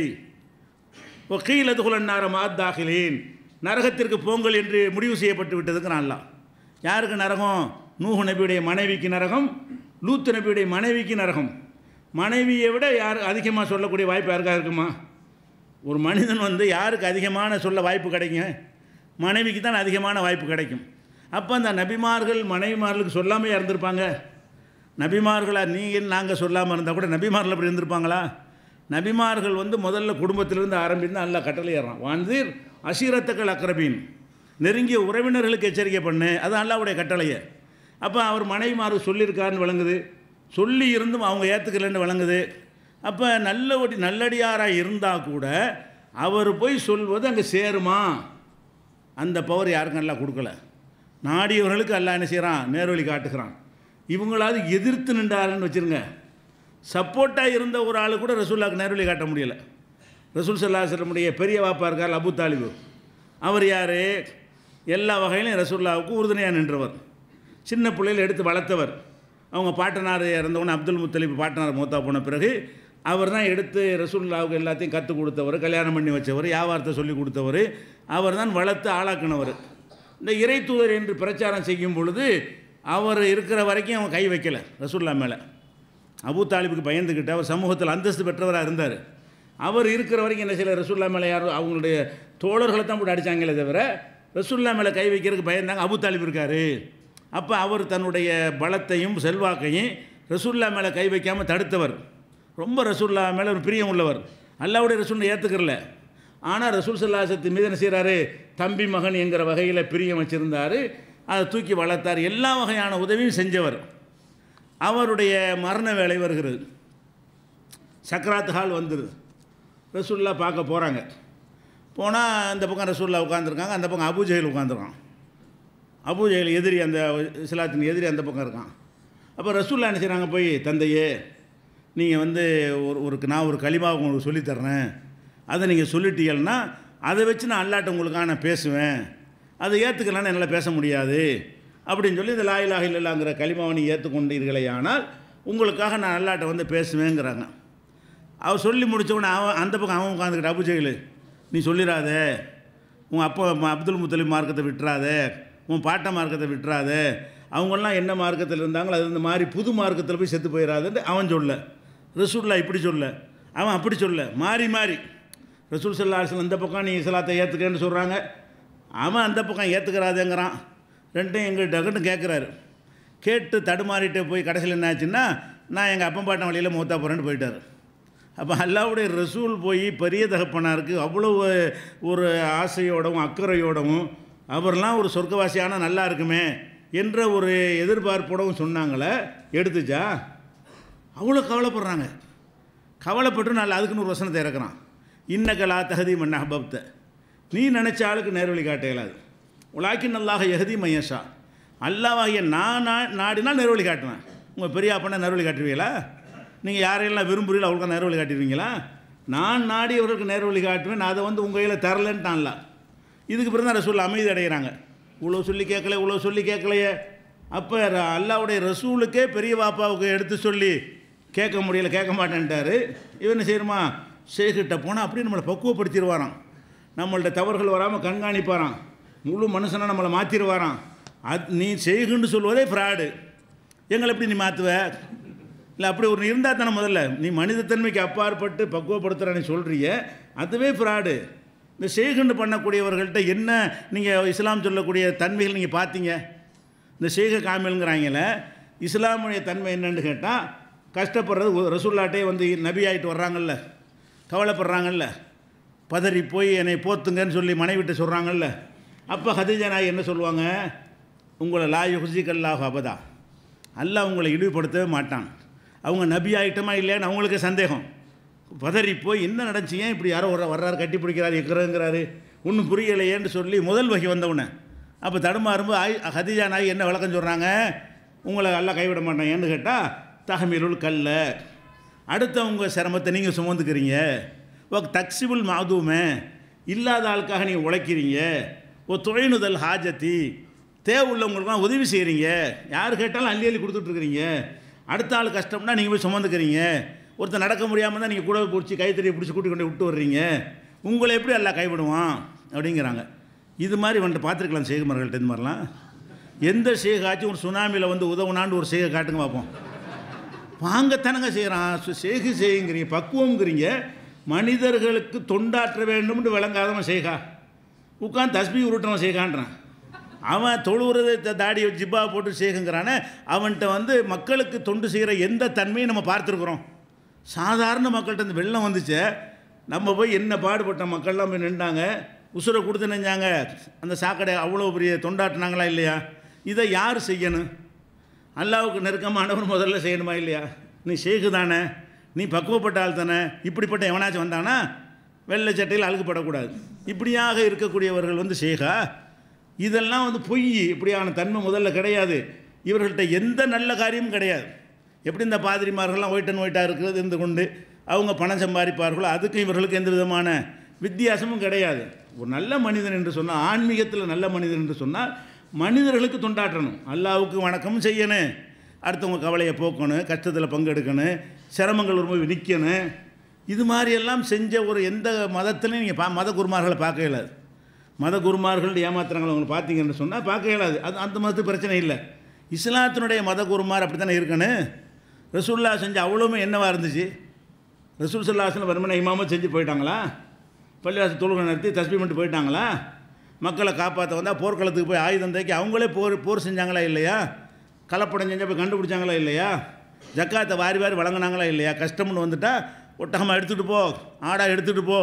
இப்போ கீழதுகுலன்னார மாத்தாகிலேன், நரகத்திற்கு போங்கள் என்று முடிவு செய்யப்பட்டு விட்டதுங்கிறான் அல்லாஹ். யாருக்கு நரகம்? நூஹு நபியுடைய மனைவிக்கு நரகம், லூத்து நபியுடைய மனைவிக்கு நரகம். மனைவியை விட யார் அதிகமாக சொல்லக்கூடிய வாய்ப்பு யாருக்காக இருக்குமா? ஒரு மனிதன் யாருக்கு அதிகமான சொல்ல வாய்ப்பு கிடைக்கும்? மனைவிக்கு தான் அதிகமான வாய்ப்பு கிடைக்கும். அப்போ அந்த நபிமார்கள் மனைவிமார்களுக்கு சொல்லாமல் இருந்திருப்பாங்க? நபிமார்களாக நீங்கள் நாங்கள் சொல்லாமல் இருந்தால் கூட நபிமார்கள் அப்படி இருந்திருப்பாங்களா? நபிமார்கள் வந்து முதல்ல குடும்பத்திலிருந்து ஆரம்பித்து அல்லாஹ் கட்டளையிடுறான். வான்தீர் அஷீரத்தக்கள் அக்ரபீன், நெருங்கிய உறவினர்களுக்கு எச்சரிக்கை பண்ணு, அது அல்லாஹ்வுடைய கட்டளையை. அப்போ அவர் மனைவிமார் சொல்லியிருக்காருன்னு விளங்குது, சொல்லி இருந்தும் அவங்க ஏற்றுக்கலன்னு விளங்குது. அப்போ நல்லடியாராக இருந்தால் கூட அவர் போய் சொல்வது அங்கே சேருமா? அந்த பவர் யாருக்கும் எல்லாம் கொடுக்கல. நாடியவர்களுக்கு எல்லாம் என்ன செய்கிறான்? நேர்வழி காட்டுகிறான். இவங்களாவது எதிர்த்து நின்றாருன்னு வச்சுருங்க, சப்போர்ட்டாக இருந்த ஒரு ஆள் கூட ரசூலுல்லாஹ்க்கு நேர்வழி காட்ட முடியலை. ரசூல் ஸல்லல்லாஹு அலைஹி வஸல்லம் பெரிய வாப்பா இருக்கார் அபூ தாலிப், அவர் யார்? எல்லா வகையிலும் ரசூலுல்லாஹ்வுக்கு உறுதுணையாக நின்றவர், சின்ன பிள்ளையில் எடுத்து வளர்த்தவர். அவங்க பாட்டனார் இறந்தவொன்னே அப்துல் முத்தலிப் பாட்டனார் மூத்தா போன பிறகு அவர் தான் எடுத்து ரசூலுல்லாஹ்வுக்கு எல்லாத்தையும் கற்றுக் கொடுத்தவர், கல்யாணம் பண்ணி வச்சவர், வியாபாரத்தை சொல்லி கொடுத்தவர், அவர் தான் வளர்த்து ஆளாக்கினவர். இந்த இறை தூதர் என்று பிரச்சாரம் செய்யும் பொழுது அவர் இருக்கிற வரைக்கும் அவன் கை வைக்கலை ரசூலுல்லாஹ் மேலே. அபூ தாலிபுக்கு பயந்துக்கிட்டு அவர் சமூகத்தில் அந்தஸ்து பெற்றவராக இருந்தார். அவர் இருக்கிற வரைக்கும் என்ன செய்யலை, ரசூலுல்லாஹ் மேலே யாரும் அவங்களுடைய தோழர்களை தான் போட்டு அடித்தாங்களே தவிர ரசூலுல்லாஹ் மேலே கை வைக்கிறதுக்கு பயந்தாங்க. அபூ தாலிப் இருக்கார். அப்போ அவர் தன்னுடைய பலத்தையும் செல்வாக்கையும் ரசூலுல்லாஹ் மேலே கை வைக்காமல் தடுத்தவர். ரொம்ப ரசூலுல்லாஹ் மேலே ஒரு பிரியம் உள்ளவர். அல்லாஹ்வுடைய ரசூலை ஏற்றுக்கிறல, ஆனால் ரசூல் ஸல்லல்லாஹு அலைஹி வஸல்லம் மீது என்ன செய்கிறாரு? தம்பி மகன் என்கிற வகையில் பிரியம் வச்சுருந்தார். அதை தூக்கி வளர்த்தார், எல்லா வகையான உதவியும் செஞ்சவர். அவருடைய மரண வேலை வருகிறது, சக்ராத் ஹால் வந்துடுது. ரசூலுல்லாஹ் பார்க்க போகிறாங்க. போனால் அந்த பக்கம் ரசூலுல்லாஹ் உட்காந்துருக்காங்க, அந்த பக்கம் அபூ ஜஹல் உட்காந்துருக்கான். அபூ ஜஹல் எதிரி, அந்த இஸ்லாத்தின் எதிரி அந்த பக்கம் இருக்கான். அப்போ ரசூலுல்லாஹ் என்ன செய்கிறாங்க? போய் தந்தையே, நீங்கள் வந்து நான் ஒரு கலிமாவை உங்களுக்கு சொல்லித்தர்றேன், அதை நீங்கள் சொல்லிட்டீங்கன்னா அதை வச்சு நான் அல்லாட்ட உங்களுக்காக நான் பேசுவேன், அதை ஏற்றுக்கலான்னு என்னால் பேச முடியாது அப்படின்னு சொல்லி இந்த லா இலாஹ இல்லல்லாஹ்ங்கிற கலிமாவை நீங்கள் ஏற்றுக்கொண்டீர்களே ஆனால் உங்களுக்காக நான் அல்லாட்ட வந்து பேசுவேங்கிறாங்க. அவர் சொல்லி முடித்தவொடனே அந்த பக்கம் அவன் உட்காந்துக்கிட்ட, அபூ ஜஹல் நீ சொல்லிடாத, உன் அப்பா அப்துல் முத்தலிப் மார்க்கத்தை விட்டுறாத, உன் பாட்ட மார்க்கத்தை விட்டுறாத, அவங்களாம் என்ன மார்க்கத்தில் இருந்தாங்களோ அது இந்த மாதிரி புது மார்க்கத்தில் போய் செத்து போயிடாதுன்னு அவன் சொல்ல. ரசூலுல்லாஹ் இப்படி சொல்ல, அவன் அப்படி சொல்ல, மாறி மாறி ரசூல் ஸல்லல்லாஹு அலைஹி வஸல்லம் இந்த பக்கம் நீ இஸ்லாத்தை ஏற்றுக்கன்னு சொல்கிறாங்க, அவன் அந்த பக்கம் ஏற்றுக்கிறாதேங்கிறான். ரெண்டையும் எங்கள் டக்குன்னு கேட்குறாரு. கேட்டு தடுமாறிட்டு போய் கடைசியில் என்ன ஆச்சுன்னா, நான் எங்கள் அப்பன் பாட்டன் வழியில் மூத்தா போகிறேன்னு போயிட்டார். அப்போ அல்லாஹ்வுடைய ரசூல் போய் பெரிய தகப்பனாருக்கு அவ்வளவு ஒரு ஆசையோடவும் அக்கறையோடவும் அவர்லாம் ஒரு சொர்க்கவாசியான நல்லா இருக்குமே என்ற ஒரு எதிர்பார்ப்போடவும் சொன்னாங்களே, எடுத்துச்சா? அவ்வளோ கவலைப்படுறாங்க. கவலைப்பட்டு நான் அதுக்குன்னு ஒரு வசனத்தை இறக்குறான், இன்னக்கலா தஹதி மன் அஹ்பப்த, நீ நினச்ச ஆளுக்கு நேர்வழி காட்ட இயலாது, உலாக்கின் அல்லாஹ் யஹதி மய்யஷா, அல்லாஹ்வாகிய நான் நாடினால் நேர்வழி காட்டுவேன். உங்கள் பெரிய அப்பனா நேர்வழி காட்டுவீங்களா? நீங்கள் யாரையெல்லாம் விரும்புகிறீங்களோ அவங்களுக்கு நேர்வழி காட்டிடுவீங்களா? நான் நாடியவர்களுக்கு நேர்வழி காட்டுவேன், நான் அதை வந்து உங்கள் கையில் தரலன்ட்டான்ல. இதுக்கு பிறகு தான் ரசூல் அமைதி அடைகிறாங்க. இவ்வளோ சொல்லி கேட்கல, இவ்வளோ சொல்லி கேட்கலையே. அப்போ அல்லாஹ்வுடைய ரசூலுக்கே பெரிய வாப்பாவுக்கு எடுத்து சொல்லி கேட்க முடியல, கேட்க மாட்டேன்ட்டார். இவன் என்ன செய்யணுமா? ஷேக்கிட்ட போனால் அப்படியே நம்மளை பக்குவப்படுத்திடுவாராம், நம்மள்ட்ட தவறுகள் வராமல் கண்காணிப்பாராம், முழு மனுஷனை நம்மளை மாற்றிடுவாராம். நீ செய்குன்னு சொல்வதே ஃப்ராடு, எங்களை எப்படி நீ மாற்றுவ? இல்லை அப்படி ஒரு இருந்தால் தானே முதல்ல நீ மனிதத்தன்மைக்கு அப்பாற்பட்டு பக்குவப்படுத்துகிறான்னு சொல்கிறிய, அதுவே ஃப்ராடு. இந்த ஷேகுன்னு பண்ணக்கூடியவர்கள்ட்ட என்ன நீங்கள் இஸ்லாம் சொல்லக்கூடிய தன்மைகள் நீங்கள் பார்த்தீங்க? இந்த ஷேக காமில்ங்கிறாங்கள, இஸ்லாமுடைய தன்மை என்னன்னு கேட்டால் கஷ்டப்படுறது. ரசூல்லாட்டே வந்து நபி ஆகிட்டு வர்றாங்கல்ல, கவலைப்படுறாங்கல்ல, பதறி போய் என்னை போத்துங்கன்னு சொல்லி மனைவிட்டு சொல்கிறாங்கல்ல, அப்போ ஹதீஜா நாய் என்ன சொல்லுவாங்க? உங்களை லா யுஹ்ஸிகல்லாஹு அபதா, அல்லாஹ் உங்களை இழிவுபடுத்தவே மாட்டான். அவங்க நபி ஆகிட்டமா இல்லையான்னு அவங்களுக்கு சந்தேகம். பதறி போய் என்ன நடந்துச்சிங்க, இப்படி யாரோ வர்றாரு, கட்டி பிடிக்கிறாரு, எக்கிறங்கிறாரு, ஒன்றும் புரியலையேன்னு சொல்லி முதல் வகை வந்தவுடனே அப்போ தடுமாறும்போது ஹதீஜா நாய் என்ன விளக்கம் சொல்கிறாங்க? உங்களை எல்லாம் கைவிட மாட்டான். ஏன்னு கேட்டால் தஹமீலுல் கல்ல, அடுத்தவங்க சிரமத்தை நீங்கள் சுமந்துக்கிறீங்க. தக்சிபுல் மாதூமே, இல்லாத ஆளுக்காக நீங்கள் உழைக்கிறீங்க. துழைனுதல் ஹாஜத்தி, தேவை உள்ளவங்களுக்குலாம் உதவி செய்கிறீங்க. யார் கேட்டாலும் அள்ளி அள்ளி கொடுத்துட்ருக்குறீங்க. அடுத்த ஆள் கஷ்டம்னா நீங்கள் போய் சுமந்துக்கிறீங்க. ஒருத்தர் நடக்க முடியாமல் தான் நீங்கள் கூட பிடிச்சி கைத்தறியை பிடிச்சி கூட்டி கொண்டு விட்டு வர்றீங்க. உங்களை எப்படி எல்லாம் கைவிடுவான் அப்படிங்கிறாங்க. இது மாதிரி வந்துட்டு பார்த்துருக்கலாம் ஷேகுமார்கள்ட்ட. இந்த மாதிரிலாம் எந்த ஷேகாச்சும் ஒரு சுனாமியில் வந்து உதவுனான்னு ஒரு ஷேகை காட்டுங்க பார்ப்போம். வாங்கத்தானங்க செய்கிறான். ஷேகு செய்யுங்கிறீங்க, பக்குவங்கிறீங்க. மனிதர்களுக்கு தொண்டாற்ற வேண்டும்னு விளங்காதவன் ஷேகா, உட்காந்து தஸ்பீ உருட்டுறவன் ஷேகான்றான். அவன் தொழுவுறதை தாடியை ஜிப்பா போட்டு ஷேகுங்கிறானே, அவன்கிட்ட வந்து மக்களுக்கு தொண்டு செய்கிற எந்த தன்மையும் நம்ம பார்த்துருக்குறோம்? சாதாரண மக்கள்கிட்ட இந்த வெள்ளம் வந்துச்சு, நம்ம போய் என்ன பாடுபட்ட மக்கள்லாம் போய் நின்றாங்க, உசுரை கொடுத்து நினைஞ்சாங்க, அந்த சாக்கடை அவ்வளோ பெரிய தொண்டாட்டினாங்களா இல்லையா? இதை யார் செய்யணும்? அல்லாவுக்கு நெருக்கமானவர் முதல்ல செய்யணுமா இல்லையா? நீ ஷேக்கு தானே, நீ பக்குவப்பட்ட ஆள் தானே, இப்படிப்பட்ட எவனாச்சும் வந்தானா வெள்ளை சட்டையில் அழுகுப்படக்கூடாது. இப்படியாக இருக்கக்கூடியவர்கள் வந்து ஷேகா? இதெல்லாம் வந்து பொய். இப்படியான தன்மை முதல்ல கிடையாது. இவர்கள்ட்ட எந்த நல்ல காரியமும் கிடையாது. எப்படி இந்த பாதிரிமார்கள்லாம் ஒயிட்டாக இருக்கிறது இருந்து கொண்டு அவங்க பணம் சம்பாதிப்பார்களோ அதுக்கும் இவர்களுக்கு எந்த விதமான வித்தியாசமும் கிடையாது. ஒரு நல்ல மனிதன் என்று சொன்னால், ஆன்மீகத்தில் நல்ல மனிதன் என்று சொன்னால் மனிதர்களுக்கு தொண்டாற்றணும், அல்லாவுக்கு வணக்கம் செய்யணும், அடுத்தவங்க கவலையை போக்கணும், கஷ்டத்தில் பங்கெடுக்கணும், சிரமங்கள் வரும்போது நிற்கணும். இது மாதிரியெல்லாம் செஞ்ச ஒரு எந்த மதத்துலையும் நீங்கள் மத குருமார்களை பார்க்க இயலாது. மத குருமார்கள் ஏமாத்துறாங்களை அவங்க பார்த்தீங்கன்னு சொன்னால் பார்க்க இயலாது. அது அந்த மதத்துக்கு பிரச்சனை இல்லை. இஸ்லாத்தினுடைய மத குருமார் அப்படி தானே இருக்கணும். ரசூல்லா செஞ்ச அவ்வளோமே என்னவாக இருந்துச்சு? ரசூல் ஸல்லல்லாஹு வெறுமனே இமாமத் செஞ்சு போயிட்டாங்களா? பள்ளிவாசல் தொழுகை நடத்தி தஸ்பீஹ் பண்ணிட்டு போயிட்டாங்களா? மக்களை காப்பாற்ற வந்தால் போர்க்களத்துக்கு போய் ஆயுதம் தைக்கி அவங்களே போர் செஞ்சாங்களா இல்லையா? கலப்படம் செஞ்சால் போய் கண்டுபிடிச்சாங்களா இல்லையா? ஜக்காத்தை வாரி வாரி வழங்கினாங்களா இல்லையா? கஷ்டம்னு வந்துட்டால் ஒட்டகமாக எடுத்துகிட்டு போ, ஆடாக எடுத்துகிட்டு போ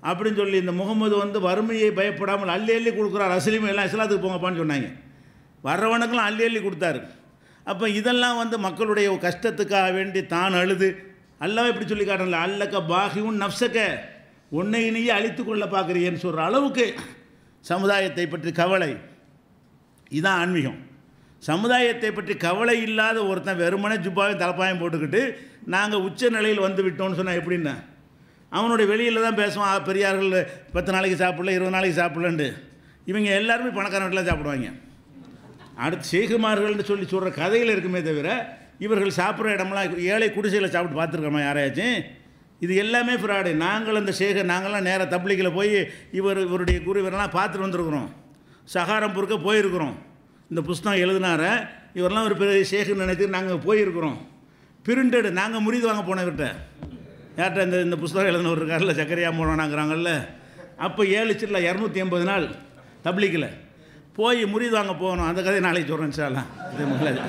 அப்படின்னு சொல்லி இந்த முகமது வந்து வறுமையை பயப்படாமல் அள்ளி அள்ளி கொடுக்குறார். அஸ்லீம் எல்லாம் இஸ்லாத்துக்கு போங்கப்பான்னு சொன்னாங்க. வர்றவனுக்கெல்லாம் அள்ளி அள்ளி கொடுத்தாரு. அப்போ இதெல்லாம் வந்து மக்களுடைய கஷ்டத்துக்காக வேண்டி தான் அழுது அல்லாஹ் இப்படி சொல்லி காட்டல, அல்லக்க பாகியும் நப்சக்க, உன்னை நீயே அழித்து கொள்ள பார்க்குறீன்னு சொல்கிற அளவுக்கு சமுதாயத்தை பற்றி கவலை. இதுதான் ஆன்மீகம். சமுதாயத்தை பற்றி கவலை இல்லாத ஒருத்தன் வெறுமனே ஜுப்பாவையும் தலைப்பாயம் போட்டுக்கிட்டு நாங்கள் உச்ச நிலையில் வந்து விட்டோம்னு சொன்னால் எப்படின்னா, அவனுடைய வெளியில் தான் பேசுவான், பெரியார்கள் 10 நாளைக்கு சாப்பிடல 20 நாளைக்கு சாப்பிடலன்ட்டு. இவங்க எல்லாருமே பணக்காரன் வீட்டில் சாப்பிடுவாங்க. அடுத்து ஷேகுமார்கள்னு சொல்லி சொல்கிற கதையில் இருக்குமே தவிர இவர்கள் சாப்பிட்ற இடமெல்லாம் ஏழை குடிசையில் சாப்பிட்டு பார்த்துருக்கோமா யாரையாச்சும்? இது எல்லாமே ஃப்ராடு. நாங்கள் அந்த நாங்கள்லாம் நேராக தப்லீகில் போய் இவருடைய குரு இவரெல்லாம் பார்த்துட்டு வந்திருக்கிறோம். சஹாரம்பூருக்கு போயிருக்கிறோம். இந்த புஸ்தகம் எழுதினார இவரெல்லாம் ஒரு பெரிய ஷேகுன்னு நினைத்து நாங்கள் போயிருக்கிறோம். பிரிண்டடு நாங்கள் முறிது வாங்க போனவர்கிட்ட, யார்கிட்ட இந்த புஸ்தகம் எழுதினவர் இருக்கார்ல, சக்கரையா போனாங்கிறாங்கல்ல. அப்போ 7 சில்ல 280 நாள் தப்லீகில் போய் முறிது வாங்க போகணும். அந்த கதையை நாளைக்கு சொல்கிறேன் இன்ஷா அல்லாஹ். இதே முதல்ல